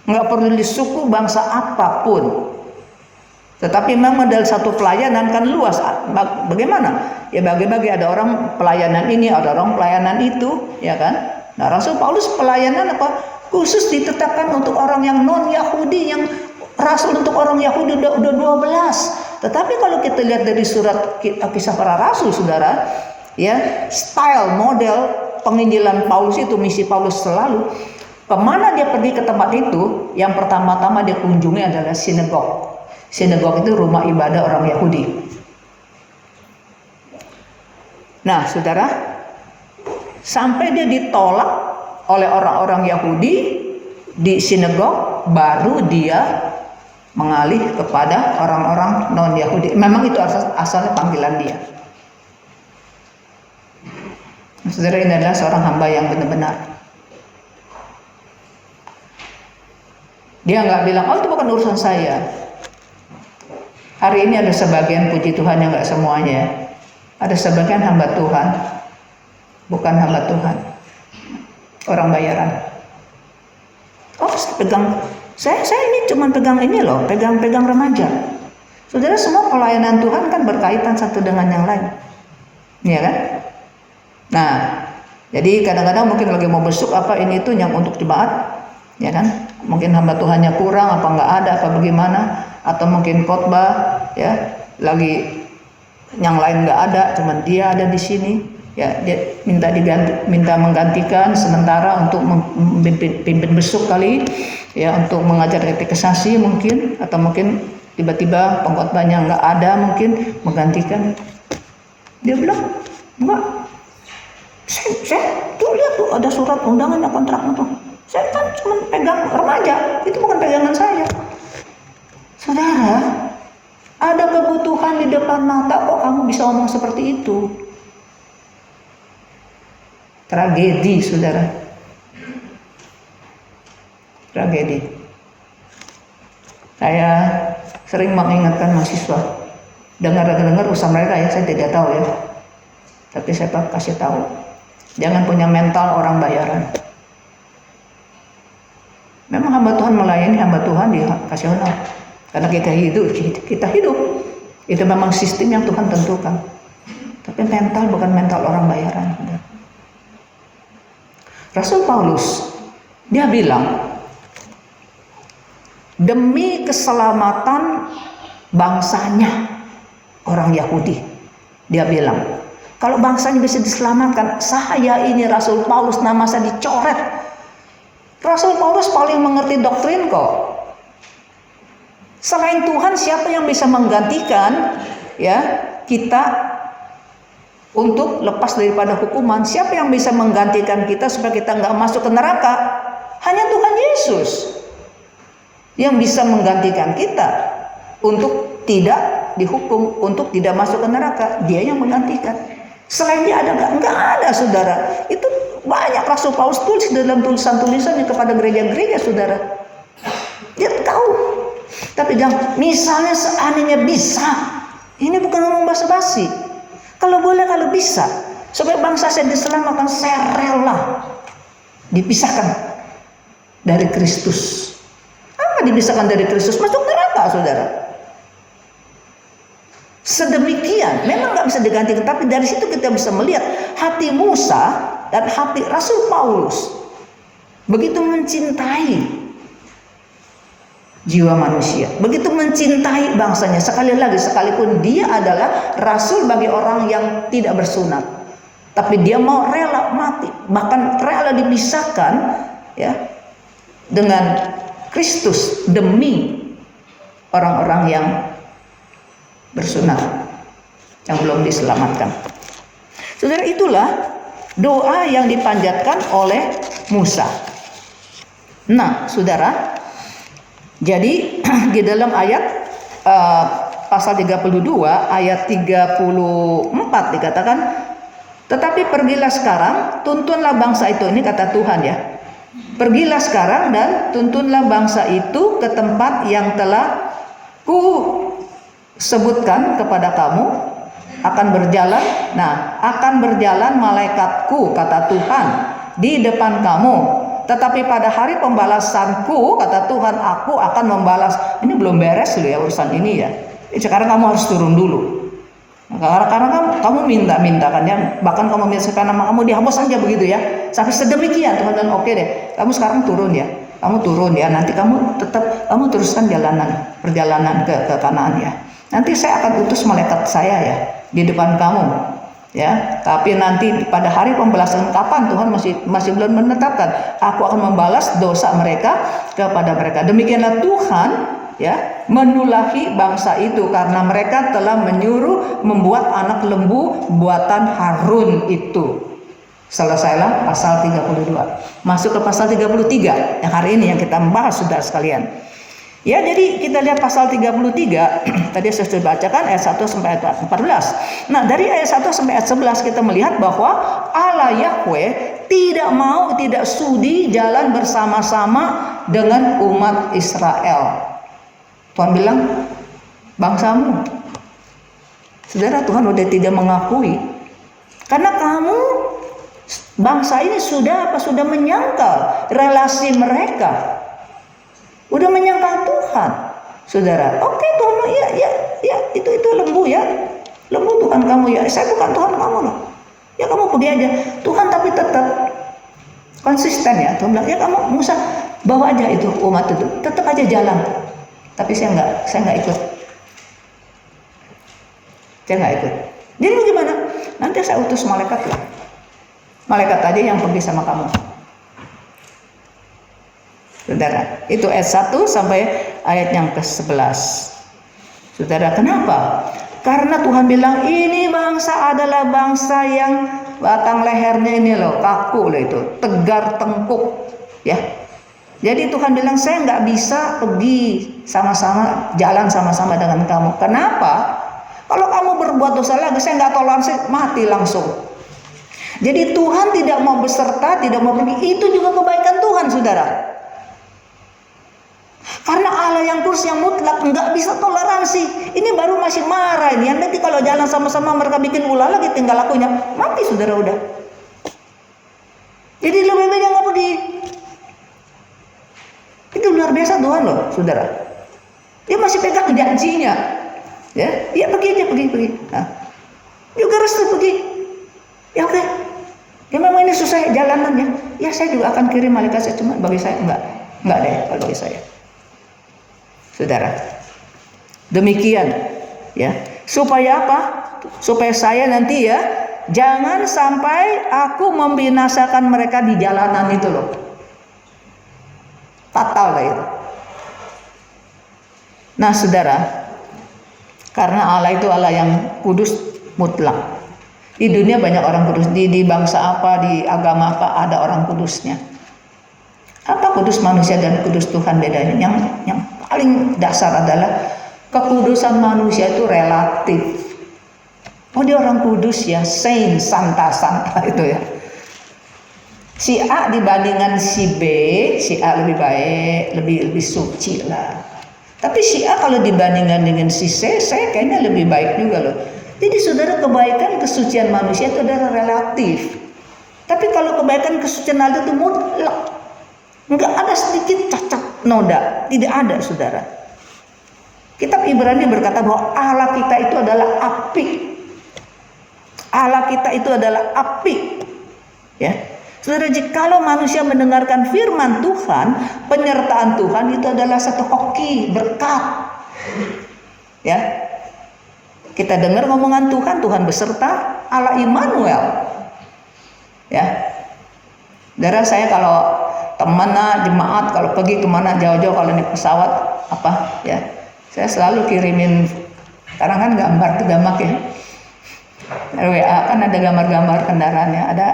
nggak perlu di suku bangsa apapun. Tetapi memang dari satu pelayanan kan luas. Bagaimana? Ya bagi-bagi, ada orang pelayanan ini, ada orang pelayanan itu, ya kan? Nah, Rasul Paulus pelayanan apa? Khusus ditetapkan untuk orang yang non-Yahudi, yang rasul untuk orang Yahudi udah 12. Tetapi kalau kita lihat dari surat Kisah Para Rasul, saudara, ya, style model penginjilan Paulus itu, misi Paulus selalu, kemana dia pergi ke tempat itu, yang pertama-tama dia kunjungi adalah sinagog. Sinagog itu rumah ibadah orang Yahudi. Nah, saudara, sampai dia ditolak oleh orang-orang Yahudi di sinagog, baru dia mengalih kepada orang-orang non-Yahudi. Memang itu asalnya panggilan dia. Saudara, ini adalah seorang hamba yang benar-benar. Dia nggak bilang, oh itu bukan urusan saya. Hari ini ada sebagian, puji Tuhan, yang nggak semuanya. Ada sebagian hamba Tuhan bukan hamba Tuhan, orang bayaran. Oh, saya ini cuma pegang ini loh, pegang remaja. Saudara, semua pelayanan Tuhan kan berkaitan satu dengan yang lain, ya kan? Nah, jadi kadang-kadang mungkin lagi mau besuk apa ini itu yang untuk jemaat, ya kan? Mungkin hamba Tuhannya kurang, apa nggak ada, apa bagaimana, atau mungkin khotbah, ya, lagi yang lain nggak ada, cuman dia ada di sini, ya, dia minta menggantikan sementara untuk pimpin besuk kali, ya, untuk mengajar katekisasi mungkin, atau mungkin tiba-tiba pengkhotbahnya nggak ada, mungkin menggantikan. Dia bilang, enggak, saya tuh lihat tuh ada surat undangannya, kontraknya tuh. Saya kan cuma pegang remaja, itu bukan pegangan saya. Saudara, ada kebutuhan di depan mata, kok kamu bisa ngomong seperti itu? Tragedi, saudara. Tragedi. Saya sering mengingatkan mahasiswa, dengar usaha mereka ya, saya tidak tahu ya. Tapi saya kasih tahu, jangan punya mental orang bayaran. Memang hamba Tuhan melayani hamba Tuhan dikasih honor, karena kita hidup. Itu memang sistem yang Tuhan tentukan. Tapi mental bukan mental orang bayaran. Rasul Paulus, dia bilang, demi keselamatan bangsanya, orang Yahudi, dia bilang, kalau bangsanya bisa diselamatkan, saya ini Rasul Paulus, nama saya dicoret. Rasul Paulus paling mengerti doktrin kok. Selain Tuhan, siapa yang bisa menggantikan, ya, kita untuk lepas daripada hukuman? Siapa yang bisa menggantikan kita supaya kita nggak masuk ke neraka? Hanya Tuhan Yesus yang bisa menggantikan kita untuk tidak dihukum, untuk tidak masuk ke neraka. Dia yang menggantikan. Selain dia ada nggak ada, saudara. Itu banyak Rasul Paulus tulis dalam tulisan-tulisannya kepada gereja-gereja, saudara. Dia tahu. Tapi misalnya seandainya bisa, ini bukan ngomong basa-basi. Kalau boleh, kalau bisa, supaya bangsa saya diselamatkan, saya rela dipisahkan dari Kristus. Apa dipisahkan dari Kristus? Masuk neraka, saudara. Sedemikian, memang nggak bisa digantikan. Tapi dari situ kita bisa melihat hati Musa dan hati Rasul Paulus begitu mencintai jiwa manusia, begitu mencintai bangsanya. Sekali lagi, sekalipun dia adalah rasul bagi orang yang tidak bersunat, tapi dia mau rela mati, bahkan rela dipisahkan, ya, dengan Kristus demi orang-orang yang bersunat, yang belum diselamatkan. Saudara, itulah doa yang dipanjatkan oleh Musa. Nah, saudara, jadi di dalam ayat pasal 32 ayat 34 dikatakan, tetapi pergilah sekarang, tuntunlah bangsa itu. Ini kata Tuhan, ya. Pergilah sekarang dan tuntunlah bangsa itu ke tempat yang telah ku sebutkan kepada kamu, akan berjalan. Nah, akan berjalan malaikatku, kata Tuhan, di depan kamu. Tetapi pada hari pembalasanku, kata Tuhan, aku akan membalas. Ini belum beres loh ya urusan ini, ya. Sekarang kamu harus turun dulu. Karena kamu minta kan, ya. Bahkan kamu misalkan nama kamu dihapus saja begitu, ya. Sampai sedemikian Tuhan bilang, oke deh, kamu sekarang turun, ya. Kamu turun, ya. Nanti kamu teruskan perjalanan ke Kanaan, ya. Nanti saya akan utus malaikat saya, ya, di depan kamu, ya. Tapi nanti pada hari pembalasan kapan, Tuhan masih belum menetapkan. Aku akan membalas dosa mereka kepada mereka. Demikianlah Tuhan, ya, menulahi bangsa itu karena mereka telah menyuruh membuat anak lembu buatan Harun itu. Selesailah pasal 32. Masuk ke pasal 33 yang hari ini yang kita membahas, saudara sekalian. Ya, jadi kita lihat pasal 33. Tadi saya sudah bacakan ayat 1 sampai ayat 14. Nah, dari ayat 1 sampai ayat 11 kita melihat bahwa Allah Yahweh tidak sudi jalan bersama-sama dengan umat Israel. Tuhan bilang, bangsamu. Saudara, Tuhan udah tidak mengakui. Karena kamu Bangsa ini sudah menyangkal relasi mereka. Udah menyangkal Tuhan. Saudara, oke Tuhan, ya, itu lembu ya. Lembu Tuhan kamu ya. Saya bukan Tuhan kamu loh. Ya kamu pergi aja. Tuhan tapi tetap konsisten ya. Tuhan bilang, ya kamu Musa bawa aja itu umat itu. Tetap aja jalan. Tapi saya nggak ikut. Saya nggak ikut. Jadi bagaimana? Nanti saya utus malaikat lah. Malaikat tadi yang pergi sama kamu. Saudara, itu ayat 1 sampai ayat yang ke-11. Saudara, kenapa? Karena Tuhan bilang ini bangsa adalah bangsa yang batang lehernya ini loh, kaku loh itu, tegar tengkuk, ya. Jadi Tuhan bilang saya nggak bisa pergi sama-sama, jalan sama-sama dengan kamu. Kenapa? Kalau kamu berbuat dosa lagi, saya nggak toleransi, mati langsung. Jadi Tuhan tidak mau beserta, tidak mau pergi. Itu juga kebaikan Tuhan, saudara. Karena Allah yang kudus, yang mutlak, nggak bisa toleransi. Ini baru masih marah ini. Yang nanti kalau jalan sama-sama mereka bikin ulah lagi, tinggal lakunya mati, saudara udah. Jadi lebih baik nggak pergi. Itu luar biasa Tuhan loh, saudara. Dia masih pegang janjinya. Ya pergi aja, pergi. Nah, juga restu pergi. Ya oke. Ya memang ini susah jalanannya. Ya saya juga akan kirim malaikat saya, cuma bagi saya enggak deh kalau bagi saya. Saudara. Demikian ya. Supaya apa? Supaya saya nanti ya jangan sampai aku membinasakan mereka di jalanan itu loh. Fatal lah itu. Nah, saudara, karena Allah itu Allah yang kudus mutlak. Di dunia banyak orang kudus, di bangsa apa, di agama apa ada orang kudusnya. Apa kudus manusia dan kudus Tuhan bedanya? Yang paling dasar adalah kekudusan manusia itu relatif. Oh dia orang kudus ya, saint, santa itu ya. Si A dibandingkan si B, si A lebih baik, lebih suci lah. Tapi si A kalau dibandingkan dengan si C, saya kayaknya lebih baik juga loh. Jadi saudara, kebaikan kesucian manusia itu adalah relatif. Tapi kalau kebaikan kesucian Allah itu mutlak. Enggak ada sedikit cacat noda, tidak ada saudara. Kitab Ibrani berkata bahwa Allah kita itu adalah api. Allah kita itu adalah api. Ya. Saudara, jikalau manusia mendengarkan firman Tuhan, penyertaan Tuhan itu adalah satu hoki, berkat. Ya. Kita dengar ngomongan Tuhan, Tuhan beserta, Allah Immanuel. Ya. Saudara, saya kalau teman jemaat kalau pergi kemana jauh-jauh, kalau naik pesawat apa ya, saya selalu kirimin, karena kan gambar ya. WA kan ada gambar-gambar kendaraannya, ada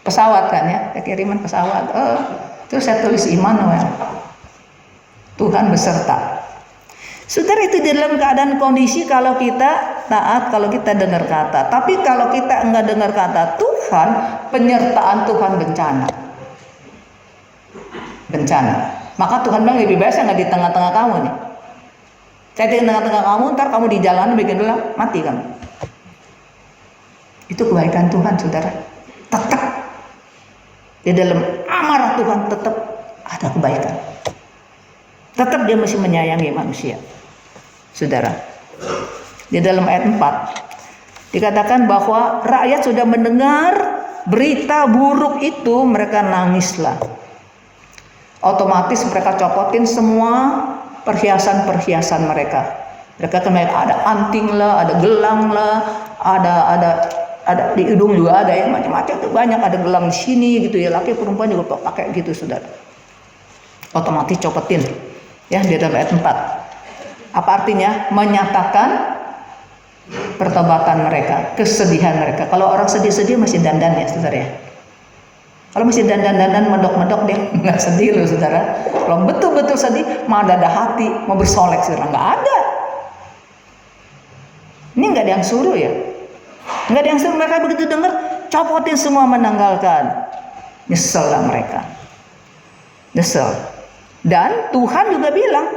pesawat kan ya, saya kirimin pesawat. Terus saya tulis Immanuel, Tuhan beserta. Saudara, itu dalam keadaan kondisi kalau kita taat, kalau kita dengar kata. Tapi kalau kita enggak dengar kata Tuhan, penyertaan Tuhan bencana. Maka Tuhan bilang lebih baik saya nggak di tengah-tengah kamu nih. Saya di tengah-tengah kamu, ntar kamu di jalan bikin dulu mati kamu. Itu kebaikan Tuhan, saudara. Tetap di dalam amarah Tuhan tetap ada kebaikan. Tetap dia masih menyayangi manusia. Saudara, di dalam ayat 4 dikatakan bahwa rakyat sudah mendengar berita buruk itu, mereka nangislah. Otomatis mereka copotin semua perhiasan-perhiasan mereka. Mereka kan ada anting lah, ada gelang lah, ada di hidung juga ada yang macam-macam tuh, banyak, ada gelang di sini gitu ya, laki perempuan juga pakai gitu, saudara. Otomatis copotin. Ya, di dalam ayat 4. Apa artinya? Menyatakan pertobatan mereka, kesedihan mereka. Kalau orang sedih-sedih masih dandan ya, saudara ya. Kalau masih dandan-dandan medok-medok dia nggak sedih loh, saudara. Kalau betul-betul sedih, mau ada hati, mau bersolek, saudara, nggak ada. Ini nggak ada yang suruh ya. Nggak ada yang suruh, mereka begitu dengar, copotin semua, menanggalkan. Nyesel lah mereka. Nyesel. Dan Tuhan juga bilang,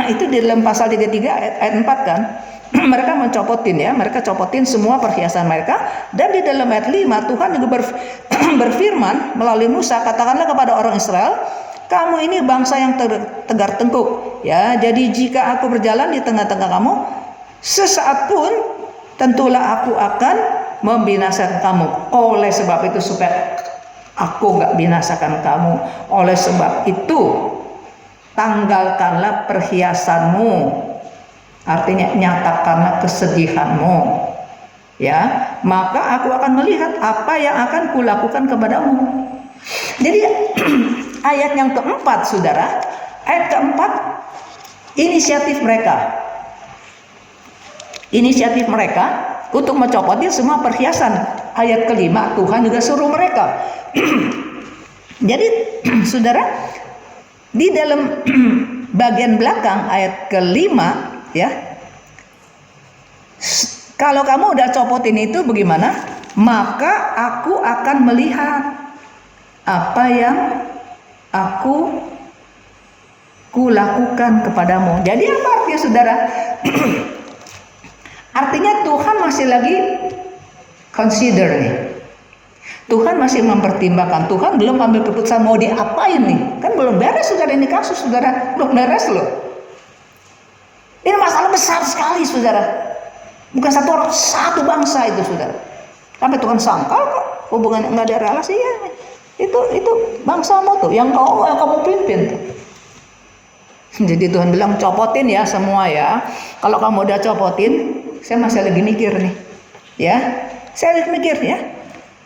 itu di dalam pasal 33 ayat 4 kan, mereka mencopotin ya, mereka copotin semua perhiasan mereka. Dan di dalam ayat 5 Tuhan juga berfirman melalui Musa, katakanlah kepada orang Israel, kamu ini bangsa yang tegar tengkuk ya. Jadi jika aku berjalan di tengah-tengah kamu, sesaat pun tentulah aku akan membinasakan kamu. Oleh sebab itu, supaya aku gak binasakan kamu, oleh sebab itu tanggalkanlah perhiasanmu. Artinya nyatakanlah kesedihanmu ya, maka aku akan melihat apa yang akan kulakukan kepadamu. Jadi ayat yang keempat, saudara, ayat keempat, inisiatif mereka untuk mencopotin semua perhiasan. Ayat kelima Tuhan juga suruh mereka. Jadi saudara, di dalam bagian belakang ayat kelima ya, kalau kamu udah copotin itu bagaimana? Maka aku akan melihat apa yang aku kulakukan kepadamu. Jadi apa artinya, saudara? Artinya Tuhan masih lagi consider nih. Tuhan masih mempertimbangkan. Tuhan belum ambil keputusan mau diapain nih. Kan belum beres, saudara, ini kasus, saudara. Belum beres loh. Ini masalah besar sekali, saudara. Bukan satu orang, satu bangsa itu, saudara. Sampai Tuhan sangkal kok hubungannya nggak ada relasi ya. Itu bangsamu tuh yang kamu pimpin tuh. Jadi Tuhan bilang copotin ya semua ya. Kalau kamu udah copotin, saya masih lagi mikir nih. Ya, saya lagi mikir ya.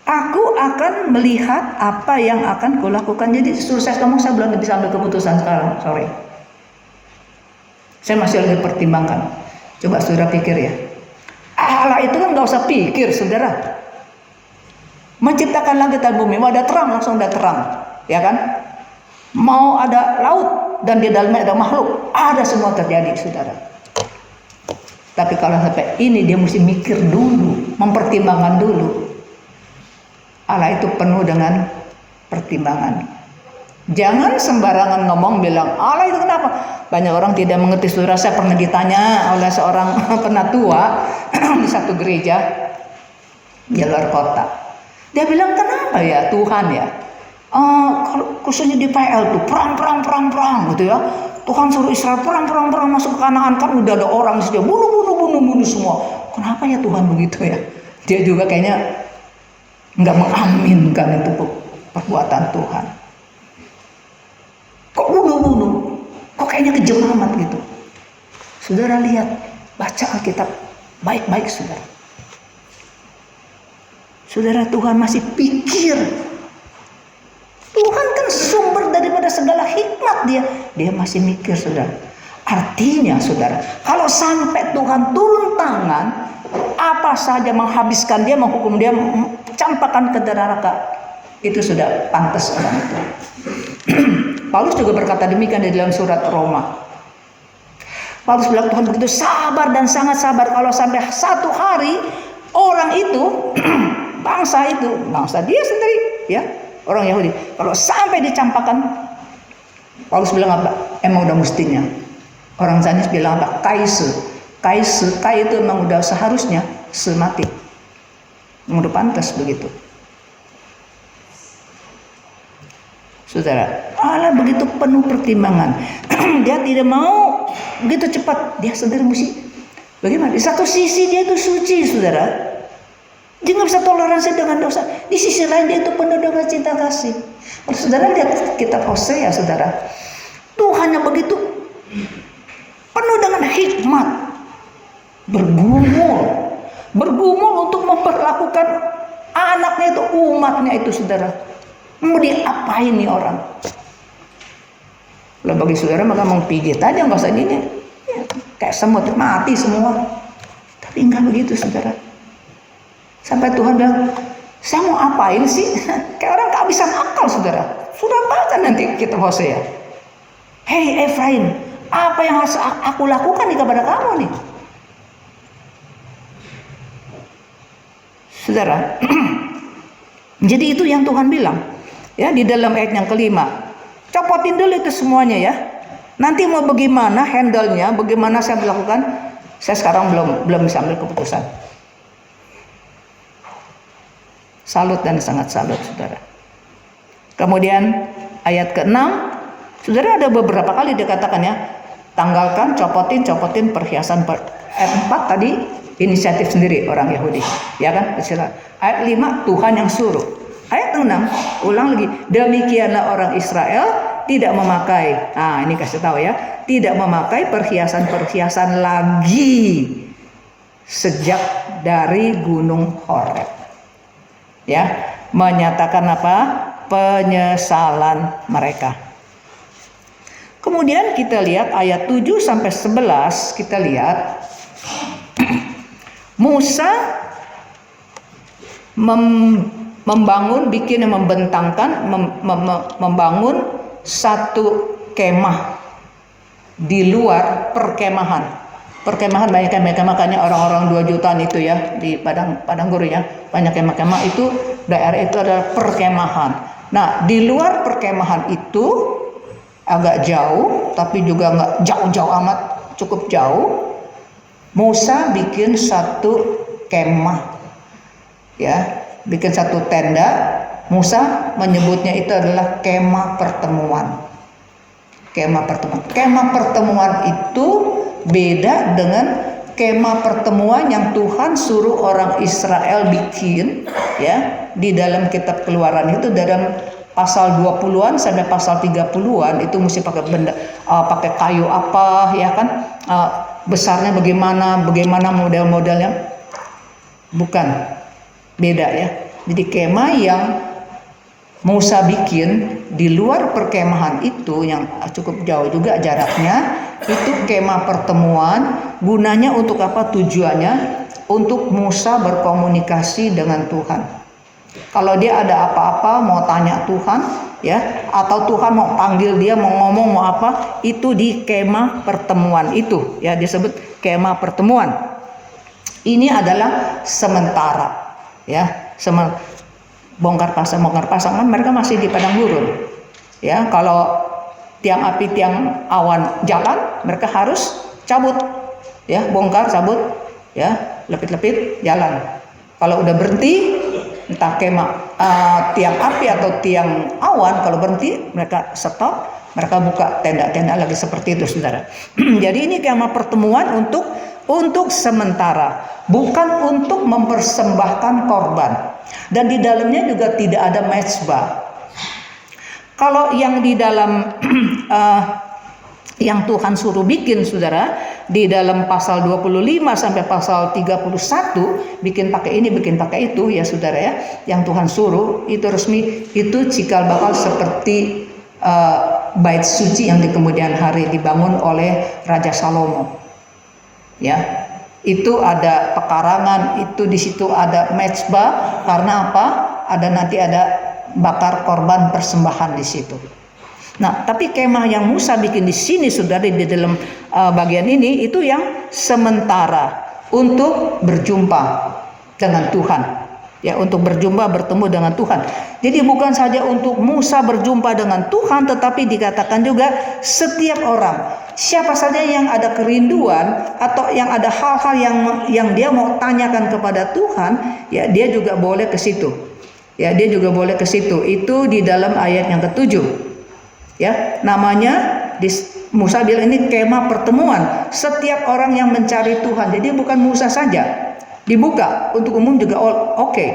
Aku akan melihat apa yang akan kulakukan. Jadi sukses kamu, saya belum bisa ambil keputusan sekarang, sorry. Saya masih lagi pertimbangkan. Coba saudara pikir ya. Allah itu kan nggak usah pikir, saudara. Menciptakan langit dan bumi, mau ada terang langsung ada terang, ya kan? Mau ada laut dan di dalamnya ada makhluk, ada semua terjadi, saudara. Tapi kalau sampai ini dia mesti mikir dulu, mempertimbangkan dulu. Allah itu penuh dengan pertimbangan. Jangan sembarangan ngomong bilang Allah itu kenapa? Banyak orang tidak mengerti, saudara. Saya pernah ditanya oleh seorang penatua di satu gereja di luar kota. Dia bilang, kenapa ya Tuhan ya? Khususnya di PL tuh perang gitu ya. Tuhan suruh Israel perang masuk ke Kanaan, kan udah ada orang di situ bunuh semua. Kenapa ya Tuhan begitu ya? Dia juga kayaknya nggak mengaminkan itu perbuatan Tuhan. Kok bunuh? Kok kayaknya kejam amat gitu? Saudara lihat, baca Alkitab baik-baik, saudara. Saudara, Tuhan masih pikir. Tuhan kan sumber daripada segala hikmat dia. Dia masih mikir, saudara. Artinya, saudara, kalau sampai Tuhan turun tangan, apa saja menghabiskan dia, menghukum dia, campakkan ke neraka, itu sudah pantas orang itu. Paulus juga berkata demikian di dalam surat Roma. Paulus bilang Tuhan begitu sabar dan sangat sabar, kalau sampai satu hari orang itu bangsa dia sendiri ya, orang Yahudi, kalau sampai dicampakkan, Paulus bilang apa? Emang udah mestinya. Orang Zionis bilang apa? Kai itu emang udah seharusnya semati. Udah pantas begitu. Saudara, Allah begitu penuh pertimbangan. Dia tidak mau begitu cepat. Dia sendiri mesti bagaimana? Di satu sisi dia itu suci, saudara. Dia nggak bisa toleransi dengan dosa. Di sisi lain dia itu penuh dengan cinta kasih. Kalau saudara lihat kitab Hosea, saudara, Tuhan yang begitu penuh dengan hikmat, bergumul untuk memperlakukan anaknya itu, umatnya itu, saudara. Mau diapain nih orang? Kalau bagi saudara maka mau pijit aja, nggak usah ini, kayak semut mati semua. Tapi enggak begitu, saudara. Sampai Tuhan bilang, saya mau apain sih? Kayak orang kehabisan akal, saudara. Sudah baca nanti kitab Hosea. Hei Efraim, apa yang harus aku lakukan nih kepada kamu nih? Saudara, jadi itu yang Tuhan bilang ya di dalam ayat yang kelima. Copotin dulu itu semuanya ya. Nanti mau bagaimana handle-nya, bagaimana saya melakukan, Saya sekarang belum bisa ambil keputusan. Salut dan sangat salut, saudara. Kemudian ayat ke-6, saudara, ada beberapa kali dikatakan ya, tanggalkan, copotin perhiasan. Ayat 4 tadi inisiatif sendiri orang Yahudi, ya kan? Ayat 5 Tuhan yang suruh. Ayat 6 ulang lagi, demikianlah orang Israel tidak memakai, ini kasih tahu ya, tidak memakai perhiasan-perhiasan lagi sejak dari Gunung Horeb. Ya, menyatakan apa? Penyesalan mereka. Kemudian kita lihat ayat 7 sampai 11, kita lihat Musa membangun satu kemah di luar perkemahan. Perkemahan banyak kemah, makanya orang-orang 2 jutaan itu ya di padang gurun ya, banyak kemah-kemah itu, daerah itu adalah perkemahan. Nah, di luar perkemahan itu agak jauh, tapi juga nggak jauh-jauh amat, cukup jauh. Musa bikin satu kemah, ya, bikin satu tenda. Musa menyebutnya itu adalah kemah pertemuan. Kemah pertemuan. Kemah pertemuan itu beda dengan kemah pertemuan yang Tuhan suruh orang Israel bikin, ya, di dalam kitab Keluaran itu dalam pasal 20-an sampai pasal 30-an itu mesti pakai pakai kayu apa, ya kan? Besarnya bagaimana model-modelnya. Bukan. Beda ya. Jadi kemah yang Musa bikin di luar perkemahan itu yang cukup jauh juga jaraknya, itu kemah pertemuan. Gunanya untuk apa? Tujuannya untuk Musa berkomunikasi dengan Tuhan. Kalau dia ada apa-apa mau tanya Tuhan, ya, atau Tuhan mau panggil dia, mau ngomong, mau apa, itu di kemah pertemuan itu, ya, disebut kemah pertemuan. Ini adalah sementara, ya, bongkar pasang kan mereka masih di padang gurun, ya. Kalau tiang api, tiang awan jalan, mereka harus cabut, ya, bongkar, cabut, ya, lepit-lepit, jalan. Kalau udah berhenti, entah tiang api atau tiang awan, kalau berhenti mereka stop, mereka buka tenda-tenda lagi seperti itu, saudara. Jadi ini kemah pertemuan untuk sementara, bukan untuk mempersembahkan korban. Dan di dalamnya juga tidak ada mezbah. Kalau yang di dalam yang Tuhan suruh bikin, saudara, di dalam pasal 25 sampai pasal 31, bikin pakai ini, bikin pakai itu, ya saudara ya, yang Tuhan suruh itu resmi, itu cikal bakal seperti bait suci yang di kemudian hari dibangun oleh Raja Salomo, ya. Itu ada pekarangan, itu di situ ada mezbah, karena apa? Nanti ada bakar korban persembahan di situ. Nah, tapi kemah yang Musa bikin di sini, saudara, di dalam bagian ini, itu yang sementara untuk berjumpa dengan Tuhan, ya, untuk bertemu dengan Tuhan. Jadi bukan saja untuk Musa berjumpa dengan Tuhan, tetapi dikatakan juga setiap orang, siapa saja yang ada kerinduan atau yang ada hal-hal yang dia mau tanyakan kepada Tuhan, ya, dia juga boleh ke situ. Ya, dia juga boleh ke situ. Itu di dalam ayat yang ke-7. Ya, namanya Musa bilang ini kemah pertemuan. Setiap orang yang mencari Tuhan. Jadi bukan Musa saja. Dibuka untuk umum juga oke.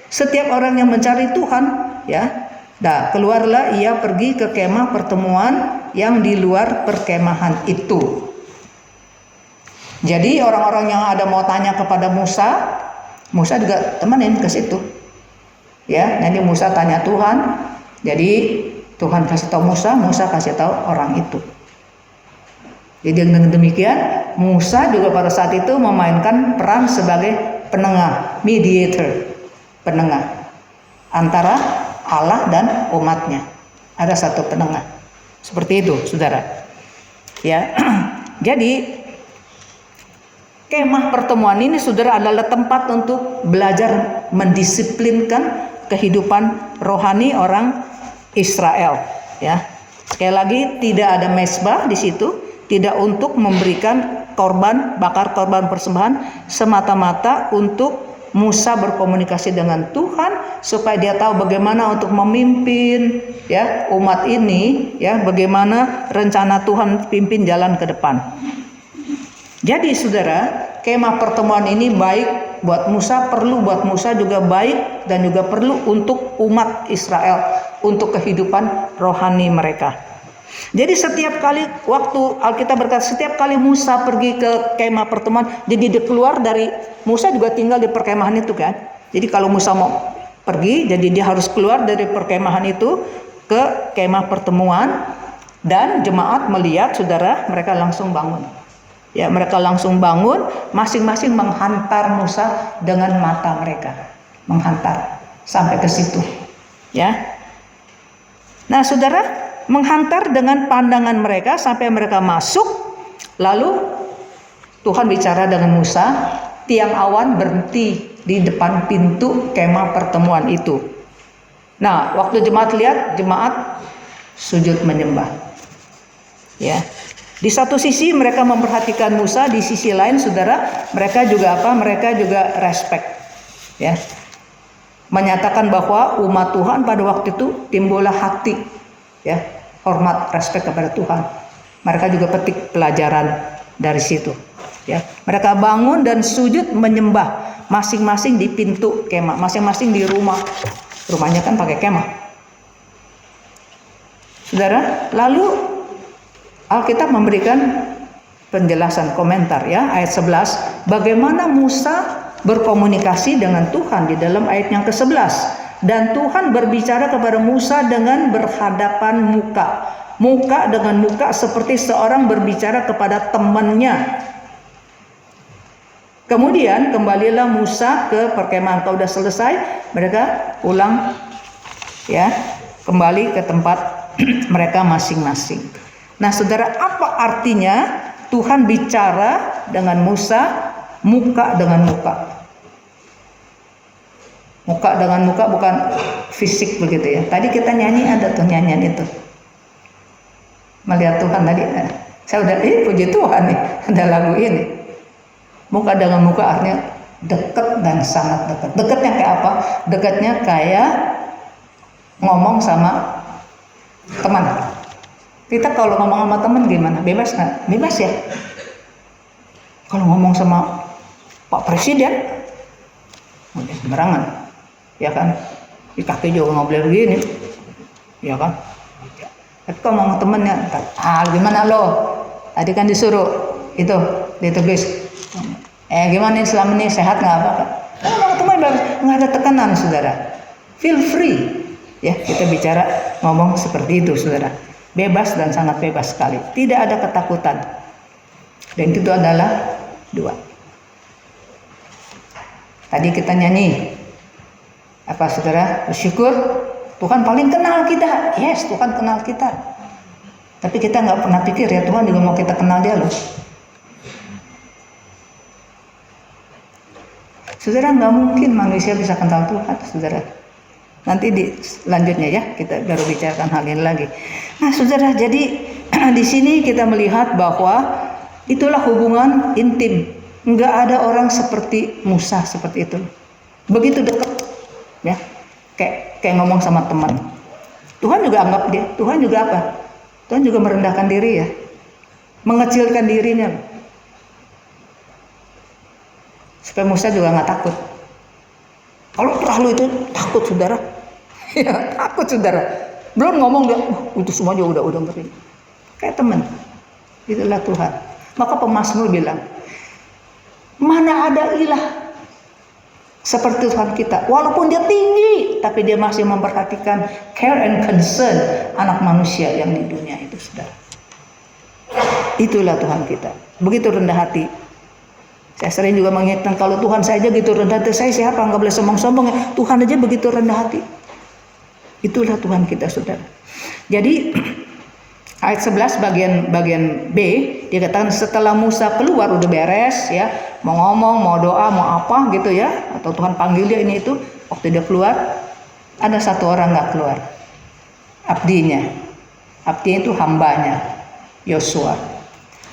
Setiap orang yang mencari Tuhan, ya. Nah, keluarlah ia pergi ke kemah pertemuan yang di luar perkemahan itu. Jadi orang-orang yang ada mau tanya kepada Musa juga temenin ke situ. Ya, nanti Musa tanya Tuhan. Jadi Tuhan kasih tahu Musa kasih tahu orang itu. Jadi dengan demikian Musa juga pada saat itu memainkan peran sebagai penengah, mediator, penengah antara Allah dan umatnya. Ada satu penengah. Seperti itu, saudara. Ya. Jadi kemah pertemuan ini, saudara, adalah tempat untuk belajar mendisiplinkan kehidupan rohani orang Israel, ya. Sekali lagi tidak ada mezbah di situ, tidak untuk memberikan bakar korban persembahan, semata-mata untuk Musa berkomunikasi dengan Tuhan supaya dia tahu bagaimana untuk memimpin ya umat ini, ya bagaimana rencana Tuhan pimpin jalan ke depan. Jadi saudara, kemah pertemuan ini baik buat Musa, perlu buat Musa, juga baik dan juga perlu untuk umat Israel, untuk kehidupan rohani mereka. Jadi setiap kali waktu Alkitab berkata setiap kali Musa pergi ke kemah pertemuan, jadi dia keluar dari, Musa juga tinggal di perkemahan itu kan. Jadi kalau Musa mau pergi, jadi dia harus keluar dari perkemahan itu ke kemah pertemuan, dan jemaat melihat saudara, mereka langsung bangun. Ya, mereka langsung bangun, masing-masing menghantar Musa dengan mata mereka, menghantar sampai ke situ. Ya. Nah, saudara, menghantar dengan pandangan mereka sampai mereka masuk. Lalu Tuhan bicara dengan Musa, tiang awan berhenti di depan pintu kemah pertemuan itu. Nah, waktu jemaat lihat, jemaat sujud menyembah. Ya. Di satu sisi mereka memperhatikan Musa, di sisi lain saudara, mereka juga apa? Mereka juga respect. Ya. Menyatakan bahwa umat Tuhan pada waktu itu timbullah hati, ya, hormat, respect kepada Tuhan. Mereka juga petik pelajaran dari situ. Ya, mereka bangun dan sujud menyembah, masing-masing di pintu kemah, masing-masing di rumah. Rumahnya kan pakai kemah. Saudara, lalu Alkitab memberikan penjelasan komentar ya, ayat 11, bagaimana Musa berkomunikasi dengan Tuhan di dalam ayat yang ke-11. Dan Tuhan berbicara kepada Musa dengan berhadapan muka dengan muka, seperti seorang berbicara kepada temannya. Kemudian kembalilah Musa ke perkemahan. Kalau sudah selesai, mereka pulang ya, kembali ke tempat mereka masing-masing. Nah, saudara, apa artinya Tuhan bicara dengan Musa muka dengan muka? Muka dengan muka, bukan fisik begitu ya. Tadi kita nyanyi, ada tuh nyanyian itu. Melihat Tuhan tadi. Saya udah, puji Tuhan nih, ada lagu ini. Muka dengan muka artinya dekat dan sangat dekat. Dekatnya kayak apa? Dekatnya kayak ngomong sama teman. Kita kalau ngomong sama teman gimana? Bebas nggak? Bebas ya. Kalau ngomong sama Pak Presiden, udah sembarangan. Ya kan, di kaki juga nggak boleh begini, ya kan. Tapi kalau mau temennya, gimana lo? Tadi kan disuruh itu ditulis, gimana selama ini sehat nggak apa? Kalau teman nggak ada tekanan, saudara. Feel free, ya kita bicara ngomong seperti itu, saudara. Bebas dan sangat bebas sekali, tidak ada ketakutan. Dan itu adalah dua. Tadi kita nyanyi. Apa saudara? Bersyukur Tuhan paling kenal kita. Yes, Tuhan kenal kita. Tapi kita nggak pernah pikir ya Tuhan juga mau kita kenal dia loh. Saudara, nggak mungkin manusia bisa kenal Tuhan, saudara. Nanti di selanjutnya ya kita baru bicarakan hal ini lagi. Nah, saudara, jadi di sini kita melihat bahwa itulah hubungan intim. Nggak ada orang seperti Musa seperti itu. Begitu dekat. Ya, kayak ngomong sama teman. Tuhan juga anggap dia. Tuhan juga apa? Tuhan juga merendahkan diri ya, mengecilkan dirinya, supaya Musa juga nggak takut. Kalau terlalu itu takut, saudara. Ya, takut, saudara. Belum ngomong dia, itu semua juga udah ngeri. Kayak teman. Itulah Tuhan. Maka pemazmur bilang, mana ada ilah seperti Tuhan kita, walaupun dia tinggi, tapi dia masih memperhatikan care and concern anak manusia yang di dunia itu, saudara. Itulah Tuhan kita, begitu rendah hati. Saya sering juga mengingatkan, kalau Tuhan saja gitu rendah hati, saya siapa? Nggak boleh sombong-sombong ya. Tuhan aja begitu rendah hati. Itulah Tuhan kita, saudara. Jadi ayat 11 bagian B dikatakan setelah Musa keluar udah beres ya, mau ngomong, mau doa, mau apa gitu ya, atau Tuhan panggil dia ini itu, waktu dia keluar ada satu orang nggak keluar, abdinya itu hambanya Yosua.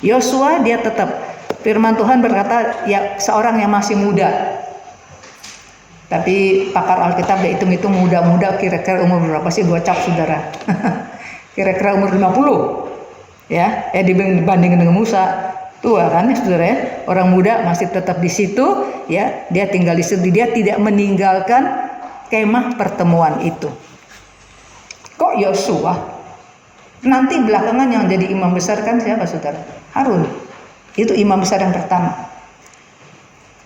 Yosua dia tetap, firman Tuhan berkata ya seorang yang masih muda. Tapi pakar Alkitab dia hitung-hitung muda-muda kira-kira umur berapa sih, gocap saudara. Kira-kira umur 50. Ya, dibandingkan dengan Musa tua kan ya saudara ya. Orang muda masih tetap di situ ya, dia tinggal di situ, dia tidak meninggalkan kemah pertemuan itu. Kok Yosua? Nanti belakangan yang jadi imam besar kan siapa saudara? Harun. Itu imam besar yang pertama.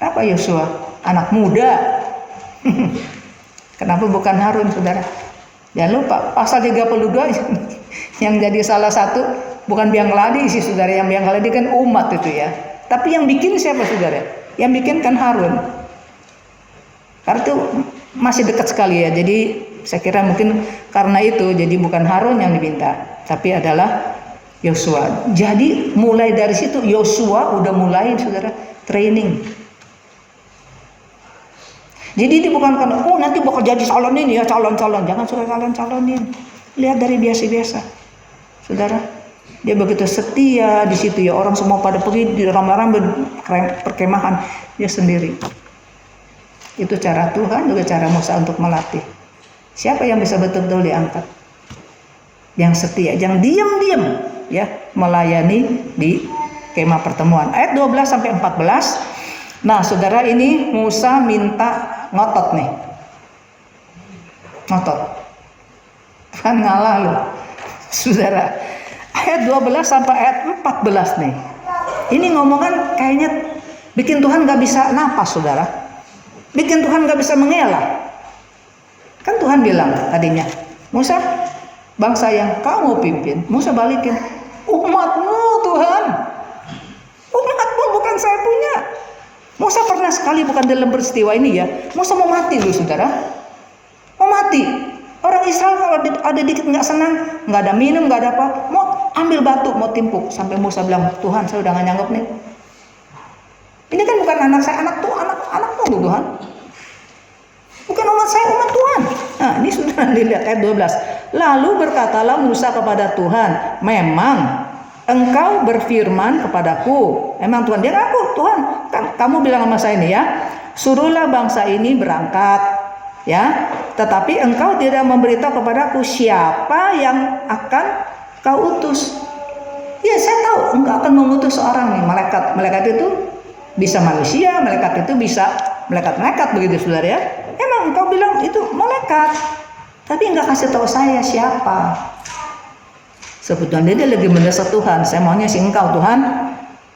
Apa Yosua? Anak muda. Kenapa bukan Harun saudara? Jangan lupa pasal 32 yang jadi salah satu, bukan biang keladi sih saudara, yang biang keladi kan umat itu ya. Tapi yang bikin siapa saudara? Yang bikin kan Harun. Karena itu masih dekat sekali ya. Jadi saya kira mungkin karena itu jadi bukan Harun yang diminta, tapi adalah Yosua. Jadi mulai dari situ Yosua udah mulai saudara training. Jadi ini bukan karena nanti bakal jadi calon ini ya, calon-calon. Jangan suka calon-calonin. Lihat dari biasa-biasa. Saudara, dia begitu setia di situ ya, orang semua pada pergi di ramai-ramai perkemahan, dia sendiri. Itu cara Tuhan, juga cara Musa untuk melatih. Siapa yang bisa betul-betul diangkat? Yang setia, yang diam-diam ya melayani di kemah pertemuan. Ayat 12 sampai 14. Nah, saudara, ini Musa minta ngotot nih. Ngotot. Kan ngalah loh. Saudara. Ayat 12 sampai ayat 14 nih. Ini ngomongan kayaknya bikin Tuhan gak bisa napas, saudara. Bikin Tuhan gak bisa mengelak. Kan Tuhan bilang tadinya, Musa, bangsa yang kamu pimpin, Musa balikin, umatmu Tuhan. Umatmu bukan saya punya. Musa pernah sekali bukan dalam peristiwa ini ya, Musa mau mati loh saudara, mau mati. Orang Israel kalau ada dikit nggak senang, nggak ada minum, nggak ada apa, mau ambil batu, mau timpuk. Sampai Musa bilang, Tuhan saya udah nggak nyanggup nih. Ini kan bukan anak saya, anakmu loh Tuhan. Bukan umat saya, umat Tuhan. Nah ini sudah dilihat ayat 12. Lalu berkatalah Musa kepada Tuhan, memang Engkau berfirman kepadaku, emang Tuhan, dia ngaku, Tuhan, kan kamu bilang sama saya ini ya, suruhlah bangsa ini berangkat, ya, tetapi engkau tidak memberitahu kepadaku siapa yang akan kau utus. Ya saya tahu engkau akan mengutus seorang nih, malaikat itu bisa manusia, malaikat itu bisa malaikat begitu saudara ya. Emang engkau bilang itu malaikat, tapi enggak kasih tahu saya siapa. Sebetulnya dia lagi mendesak Tuhan, saya maunya si engkau Tuhan,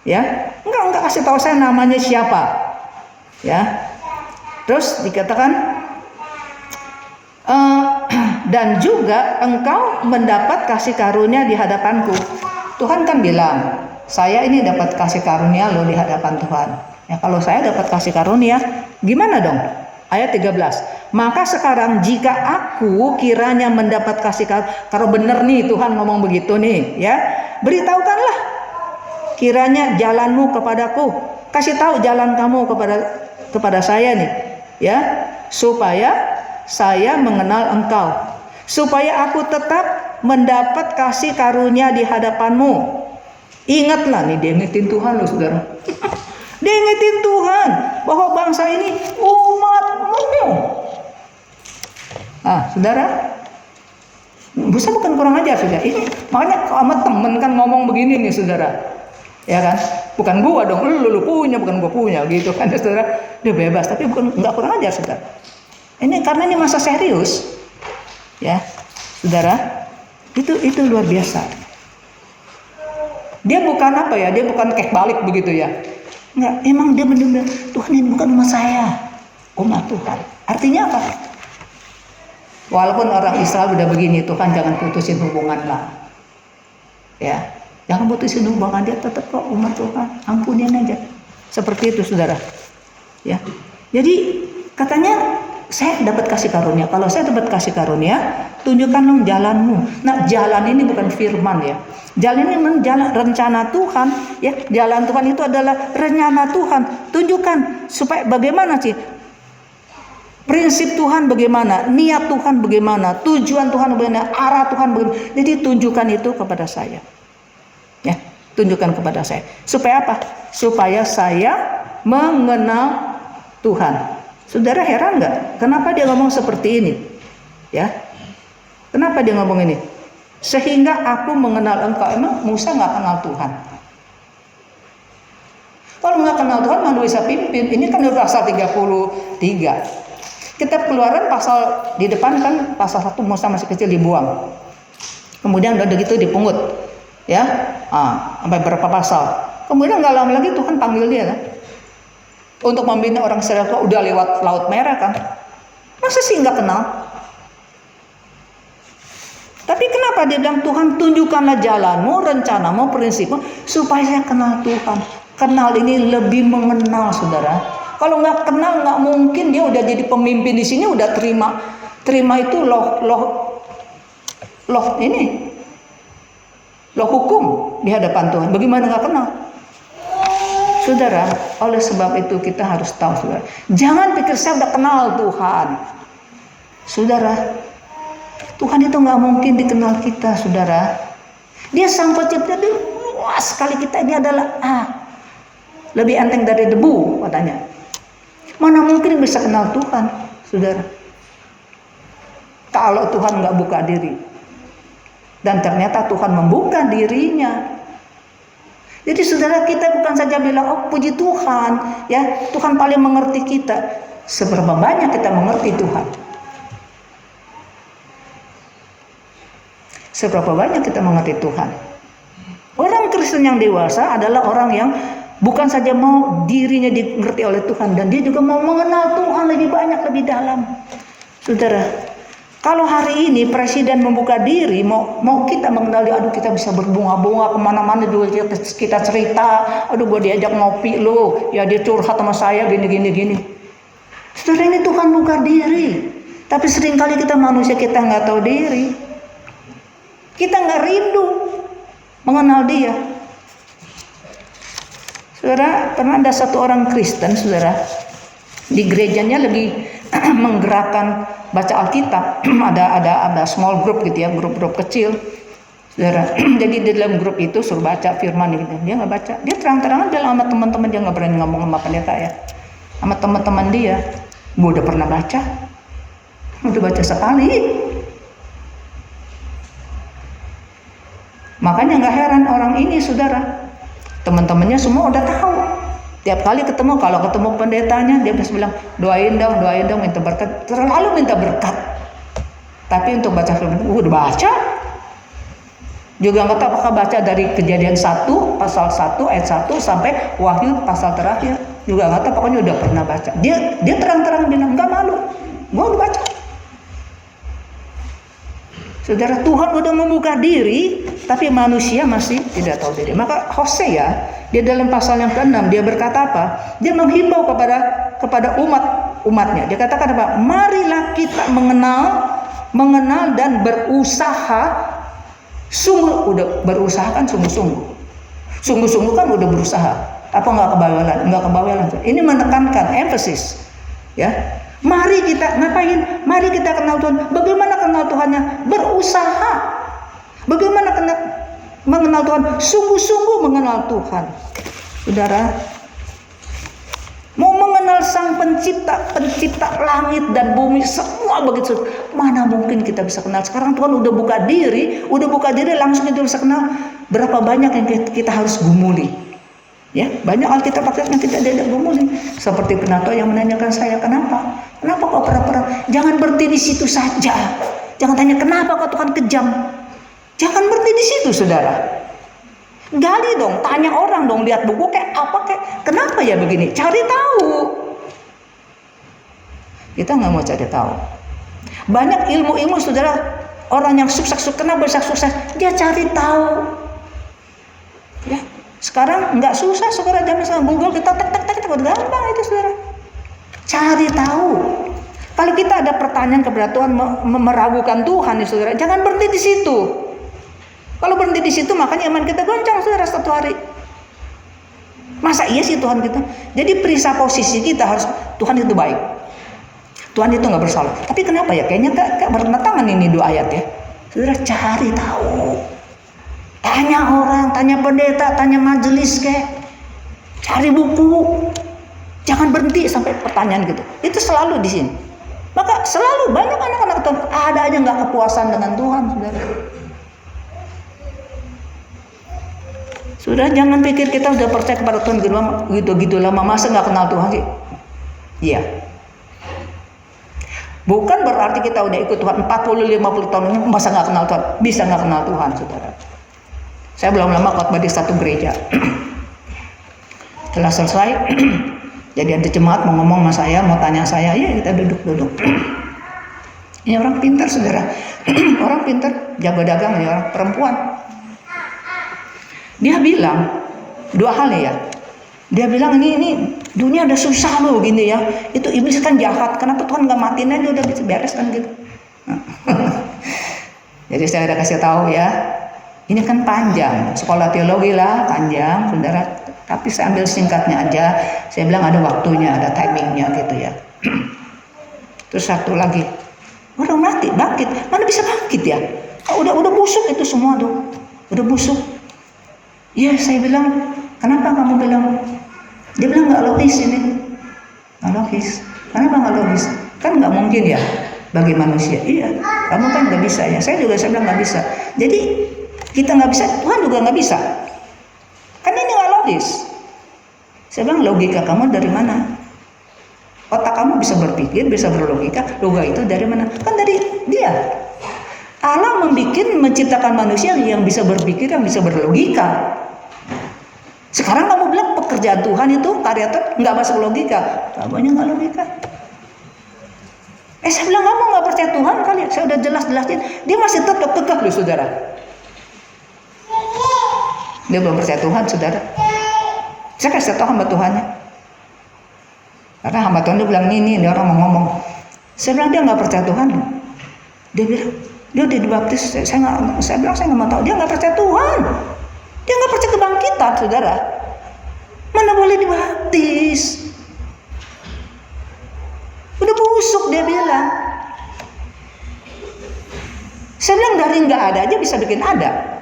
ya, enggak kasih tahu saya namanya siapa, ya. Terus dikatakan dan juga engkau mendapat kasih karunia di hadapanku. Tuhan kan bilang, saya ini dapat kasih karunia loh di hadapan Tuhan. Ya kalau saya dapat kasih karunia, gimana dong? Ayat 13. Maka sekarang jika aku kiranya mendapat kasih karunia, kalau benar nih Tuhan ngomong begitu nih, ya, beritahukanlah kiranya jalanmu kepadaku, kasih tahu jalan kamu kepada saya nih, ya, supaya saya mengenal engkau, supaya aku tetap mendapat kasih karunia di hadapanmu. Ingatlah nih, dia ingetin Tuhan loh saudara. Dia ingetin Tuhan bahwa bangsa ini umatmu. Saudara, Musa bukan kurang ajar saudara. Ini makanya sama temen kan ngomong begini nih saudara, ya kan? Bukan gua dong, lu punya, bukan gua punya, gitu kan saudara. Dia bebas, tapi nggak kurang ajar saudara. Ini karena ini masa serius, ya saudara. Itu luar biasa. Dia bukan apa ya? Dia bukan kek balik begitu ya. Enggak, emang dia benar-benar Tuhan ini bukan umat saya, umat Tuhan. Artinya apa? Walaupun orang Israel udah begini, Tuhan jangan putusin hubungan lah, ya, jangan putusin hubungan, dia tetap kok umat Tuhan, ampunin aja. Seperti itu saudara, ya. Jadi katanya saya dapat kasih karunia. Kalau saya dapat kasih karunia, tunjukkan dong jalanmu. Nah jalan ini bukan firman ya. Jalan ini memang jalan rencana Tuhan, ya. Jalan Tuhan itu adalah rencana Tuhan. Tunjukkan supaya bagaimana sih? Prinsip Tuhan bagaimana? Niat Tuhan bagaimana? Tujuan Tuhan bagaimana? Arah Tuhan bagaimana? Jadi tunjukkan itu kepada saya. Ya. Tunjukkan kepada saya. Supaya apa? Supaya saya mengenal Tuhan. Saudara heran nggak? Kenapa dia ngomong seperti ini? Ya, kenapa dia ngomong ini? Sehingga aku mengenal engkau. Emang Musa nggak kenal Tuhan? Kalau nggak kenal Tuhan, mana bisa pimpin? Ini kan udah pasal 33. Kitab Keluaran pasal di depan kan pasal 1 Musa masih kecil dibuang. Kemudian udah gitu dipungut. Ya, sampai berapa pasal. Kemudian nggak lama lagi Tuhan panggil dia kan. Untuk membina orang Israel, udah lewat Laut Merah kan. Masa sih nggak kenal? Tapi kenapa dia bilang Tuhan tunjukkanlah jalanmu, rencanamu, prinsipmu supaya saya kenal Tuhan. Kenal ini lebih mengenal, saudara. Kalau nggak kenal nggak mungkin dia udah jadi pemimpin di sini udah terima itu loh hukum di hadapan Tuhan. Bagaimana nggak kenal? Saudara, oleh sebab itu kita harus tahu, saudara. Jangan pikir saya udah kenal Tuhan. Saudara, Tuhan itu nggak mungkin dikenal kita, saudara. Dia sang pencipta, dia luas sekali, kita ini adalah lebih enteng dari debu katanya. Mana mungkin bisa kenal Tuhan, saudara. Kalau Tuhan nggak buka diri. Dan ternyata Tuhan membuka dirinya. Jadi saudara, kita bukan saja bilang, oh puji Tuhan, ya Tuhan paling mengerti kita. Seberapa banyak kita mengerti Tuhan? Seberapa banyak kita mengerti Tuhan? Orang Kristen yang dewasa adalah orang yang bukan saja mau dirinya dimengerti oleh Tuhan, dan dia juga mau mengenal Tuhan lebih banyak, lebih dalam. Saudara, kalau hari ini presiden membuka diri, mau kita mengenal dia, aduh kita bisa berbunga-bunga kemana-mana, dulu kita cerita, aduh gue diajak ngopi lo, ya dia curhat sama saya gini. Saudara, ini Tuhan buka diri, tapi seringkali kita manusia, kita nggak tahu diri, kita nggak rindu mengenal dia. Saudara, pernah ada satu orang Kristen, saudara, di gerejanya lagi menggerakkan baca Alkitab. ada small group gitu ya, grup-grup kecil, saudara. Jadi di dalam grup itu suruh baca firman gitu. Dia nggak baca, dia terang-terangan bilang sama teman-teman, dia nggak berani ngomong sama pendeta ya, sama teman-teman dia. Gue udah pernah baca, udah baca sekali. Makanya nggak heran orang ini, saudara. Teman-temannya semua udah tahu. Tiap kali ketemu, kalau ketemu pendetanya, dia bisa bilang, doain dong, minta berkat. Terlalu minta berkat. Tapi untuk baca firman, udah baca. Juga nggak tahu apakah baca dari Kejadian 1, pasal 1, ayat 1, sampai Wahyu pasal terakhir. Juga nggak tahu, pokoknya udah pernah baca. Dia terang-terang bilang, nggak malu, gue udah baca. Saudara, Tuhan udah membuka diri, tapi manusia masih tidak tahu diri. Maka Hosea, dia dalam pasal yang ke-6, dia berkata apa? Dia menghimbau kepada umatnya. Dia katakan apa? Marilah kita mengenal dan berusaha. Sungguh, udah berusaha kan sungguh-sungguh. Sungguh-sungguh kan udah berusaha. Apa nggak kebawelan? Ini menekankan, emphasis, ya. Mari kita ngapain? Mari kita kenal Tuhan. Bagaimana kenal Tuhannya? Berusaha. Bagaimana mengenal Tuhan? Sungguh-sungguh mengenal Tuhan. Saudara, mau mengenal Sang Pencipta langit dan bumi, semua begitu. Mana mungkin kita bisa kenal? Sekarang Tuhan udah buka diri langsung kita bisa kenal. Berapa banyak yang kita harus gumuli? Ya, banyak Alkitab yang tidak ada gumuli. Seperti penatua yang menanyakan saya, kenapa kok pernah? Jangan berhenti di situ saja. Jangan tanya kenapa kok Tuhan kejam. Jangan berhenti di situ, saudara. Gali dong, tanya orang dong, lihat buku kayak apa, kayak kenapa ya begini. Cari tahu. Kita nggak mau cari tahu. Banyak ilmu-ilmu, saudara. Orang yang sukses, kenapa bisa sukses? Dia cari tahu. Ya. Sekarang nggak susah, saudara, zaman sekarang Google kita tek gampang itu, saudara. Cari tahu. Kalau kita ada pertanyaan kepada Tuhan, meragukan Tuhan, ya, saudara, jangan berhenti di situ. Kalau berhenti di situ, makanya iman kita goncang, saudara, satu hari. Masa iya sih Tuhan kita? Jadi perisa posisi kita harus, Tuhan itu baik, Tuhan itu nggak bersalah. Tapi kenapa ya? Kayaknya nggak bertentangan ini 2 ayat ya. Saudara, cari tahu. Tanya orang, tanya pendeta, tanya majelis kayak, cari buku. Jangan berhenti sampai pertanyaan gitu. Itu selalu di sini. Maka selalu banyak anak-anak Tuhan ada aja nggak kepuasan dengan Tuhan, saudara. Sudah, jangan pikir kita udah percaya kepada Tuhan gitu lama, masa nggak kenal Tuhan sih? Iya. Bukan berarti kita udah ikut Tuhan 40-50 tahun ini masa nggak kenal Tuhan, bisa nggak kenal Tuhan, saudara. Saya belum lama khotbah di satu gereja. Setelah selesai, jadi ada jemaat mau ngomong sama saya, mau tanya saya, ya kita duduk. Ini orang pintar, saudara. Orang pintar, jago dagang, ya orang perempuan. Dia bilang dua hal ya. Dia bilang ini dunia udah susah loh gini ya. Itu iblis kan jahat. Kenapa Tuhan nggak matiin aja udah bisa beres kan gitu. Jadi saya udah kasih tahu ya. Ini kan panjang, sekolah teologi lah panjang, saudara. Tapi saya ambil singkatnya aja. Saya bilang ada waktunya, ada timingnya gitu ya. Terus satu lagi, orang mati, bangkit. Mana bisa bangkit ya? Udah busuk itu semua tuh, udah busuk. Iya, saya bilang, kenapa kamu bilang? Dia bilang nggak logis ini, nggak logis. Kenapa nggak logis? Kan nggak mungkin ya bagi manusia. Iya, kamu kan nggak bisa ya. Saya bilang nggak bisa. Jadi kita nggak bisa, Tuhan juga nggak bisa. Kan ini nggak logis. Saya bilang logika kamu dari mana? Otak kamu bisa berpikir, bisa berlogika. Logika itu dari mana? Kan dari Dia. Allah menciptakan manusia yang bisa berpikir, yang bisa berlogika. Sekarang kamu bilang pekerjaan Tuhan itu karya Tuhan nggak masuk logika. Kamunya nggak logika. Saya bilang kamu nggak percaya Tuhan kali. Saya udah jelasin. Dia masih tetap kekeh loh, saudara. Dia belum percaya Tuhan, saudara. Saya kasih tahu hamba Tuhannya. Karena hamba Tuhan dia bilang ini orang mau ngomong. Saya bilang dia nggak percaya Tuhan. Dia bilang dia udah dibaptis. Saya bilang saya nggak mau tahu. Dia nggak percaya Tuhan. Dia nggak percaya kebangkitan, saudara. Mana boleh dibaptis? Udah busuk dia bilang. Saya bilang dari nggak ada aja bisa bikin ada.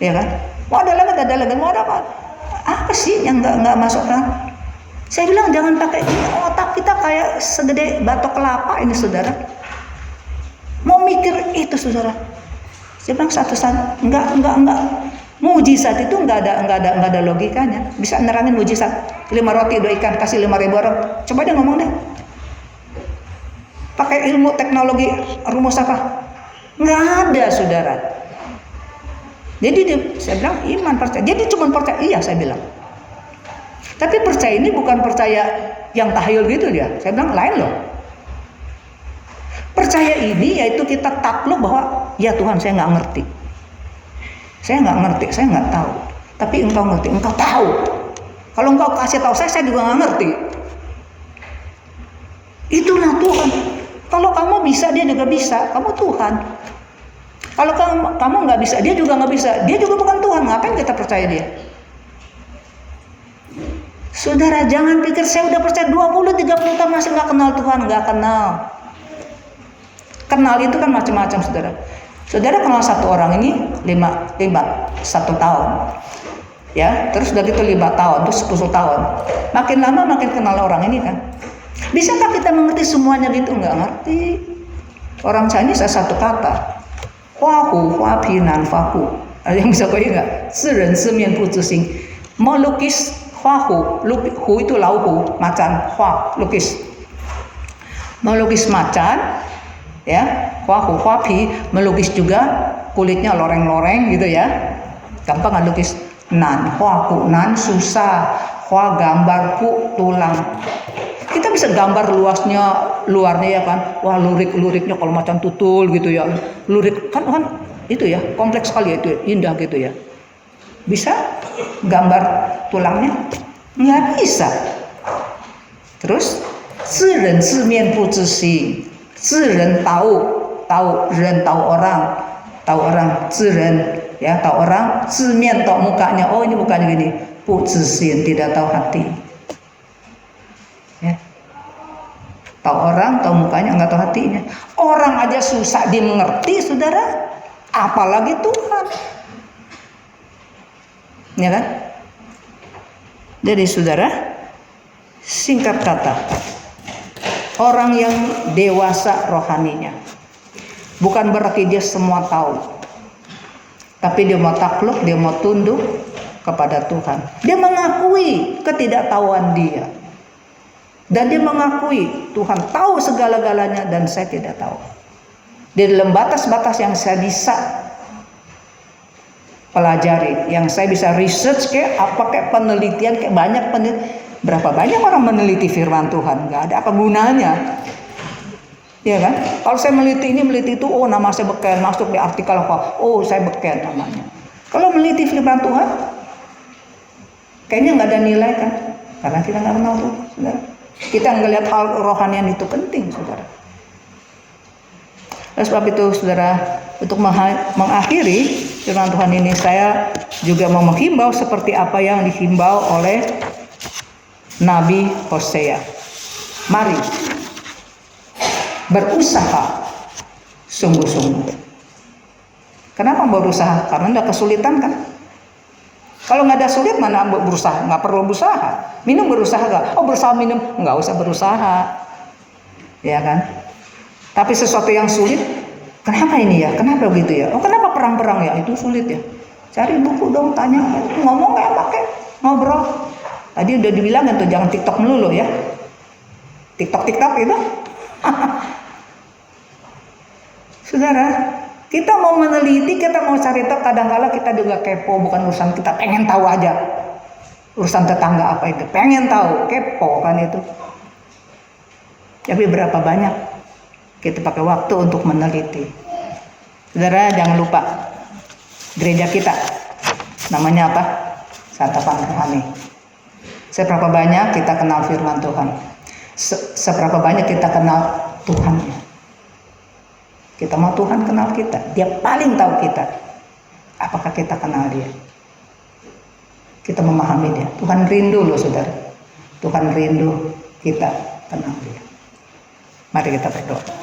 Ya kan? Mau ada lagi, mau ada apa sih yang nggak masuk kan? Saya bilang jangan pakai ini, otak kita kayak segede batok kelapa ini, saudara. Mau mikir itu, saudara. Saya bilang enggak. Mujizat itu enggak ada logikanya. Bisa nerangin mujizat. 5 roti 2 ikan kasih 5.000 orang. Coba dia ngomong deh. Pakai ilmu teknologi rumus apa? Enggak ada, saudara. Jadi saya bilang iman percaya. Jadi cuma percaya, iya saya bilang. Tapi percaya ini bukan percaya yang tahyul gitu dia. Saya bilang lain loh. Percaya ini yaitu kita takluk bahwa ya Tuhan saya nggak ngerti. Saya nggak ngerti, saya nggak tahu. Tapi engkau ngerti, engkau tahu. Kalau engkau kasih tahu saya juga nggak ngerti. Itulah Tuhan. Kalau kamu bisa, dia juga bisa. Kamu Tuhan. Kalau kamu nggak bisa, dia juga nggak bisa. Dia juga bukan Tuhan. Ngapain kita percaya dia? Saudara, jangan pikir saya udah percaya 20-30 tahun masih nggak kenal Tuhan. Nggak kenal. Kenal itu kan macam-macam, saudara. Saudara kenal satu orang ini 1 tahun. Ya, terus udah gitu 5 tahun, terus 10 tahun. Makin lama makin kenal orang ini kan. Bisakah kita mengerti semuanya gitu? Nggak ngerti. Orang Chinese ada satu kata. Huahu, huapinan, fahu. Ada yang bisa kau ingat? Siren, simian, putusing. Melukis huahu, hu itu lauhu, macan, hua, lukis. Melukis macan, ya, huahu, huapi, melukis juga kulitnya loreng-loreng gitu ya. Gampang ngelukis. Nan, huaku, nan susah. Hua gambar ku tulang. Kita bisa gambar luarnya ya kan. Wah, lurik-luriknya kalau macam tutul gitu ya. Lurik kan itu ya, kompleks sekali ya, itu indah gitu ya. Bisa gambar tulangnya? Nggak bisa. Terus, 知人知面不知心. 知人 tahu orang, 知人 ya, tahu orang, 知面 tahu mukanya. Oh, ini mukanya gini. 不知心 tidak tahu hati. Ya. Tahu orang, tahu mukanya, enggak tahu hatinya. Orang aja susah dimengerti, saudara. apalagi Tuhan. Ya kan? Jadi saudara, singkat kata, orang yang dewasa rohaninya bukan berarti dia semua tahu, tapi dia mau takluk, dia mau tunduk kepada Tuhan. Dia mengakui ketidaktahuan dia, dan dia mengakui Tuhan tahu segala-galanya dan saya tidak tahu. Di dalam batas-batas yang saya bisa pelajari, yang saya bisa research, kayak apa, kayak penelitian, kayak banyak berapa banyak orang meneliti firman Tuhan, nggak ada apa gunanya, ya kan? Kalau saya meneliti ini, meneliti itu, oh nama saya beken, masuk di artikel apa, oh saya beken namanya. Kalau meneliti firman Tuhan, kayaknya nggak ada nilai kan, karena kita nggak kenal Tuhan, saudara. Kita ngelihat hal rohanian itu penting, saudara. Oleh sebab itu, saudara, untuk mengakhiri firman Tuhan ini, saya juga mau menghimbau seperti apa yang dihimbau oleh Nabi Hosea. Mari berusaha sungguh-sungguh. Kenapa berusaha? Karena tidak kesulitan kan? Kalau nggak ada sulit, mana berusaha? Nggak perlu berusaha. Minum berusaha nggak? Oh berusaha minum, nggak usah berusaha, ya kan? Tapi sesuatu yang sulit, kenapa ini ya? Kenapa begitu ya? Oh kenapa perang-perang ya? Itu sulit ya. Cari buku dong, tanya, ngomong kayak pakai ngobrol. Tadi udah dibilangin tuh jangan TikTok melulu ya. TikTok itu. Saudara, kita mau meneliti, kita mau cari tahu, kadang-kala kita juga kepo, bukan urusan kita pengen tahu aja. Urusan tetangga apa itu, pengen tahu, kepo kan itu. Tapi berapa banyak kita pakai waktu untuk meneliti. Saudara, jangan lupa gereja kita namanya apa? Santapan Rohani. Seberapa banyak kita kenal firman Tuhan, seberapa banyak kita kenal Tuhan. Kita mau Tuhan kenal kita, dia paling tahu kita. Apakah kita kenal dia? Kita memahami dia. Tuhan rindu loh saudara, Tuhan rindu kita kenal dia. Mari kita berdoa.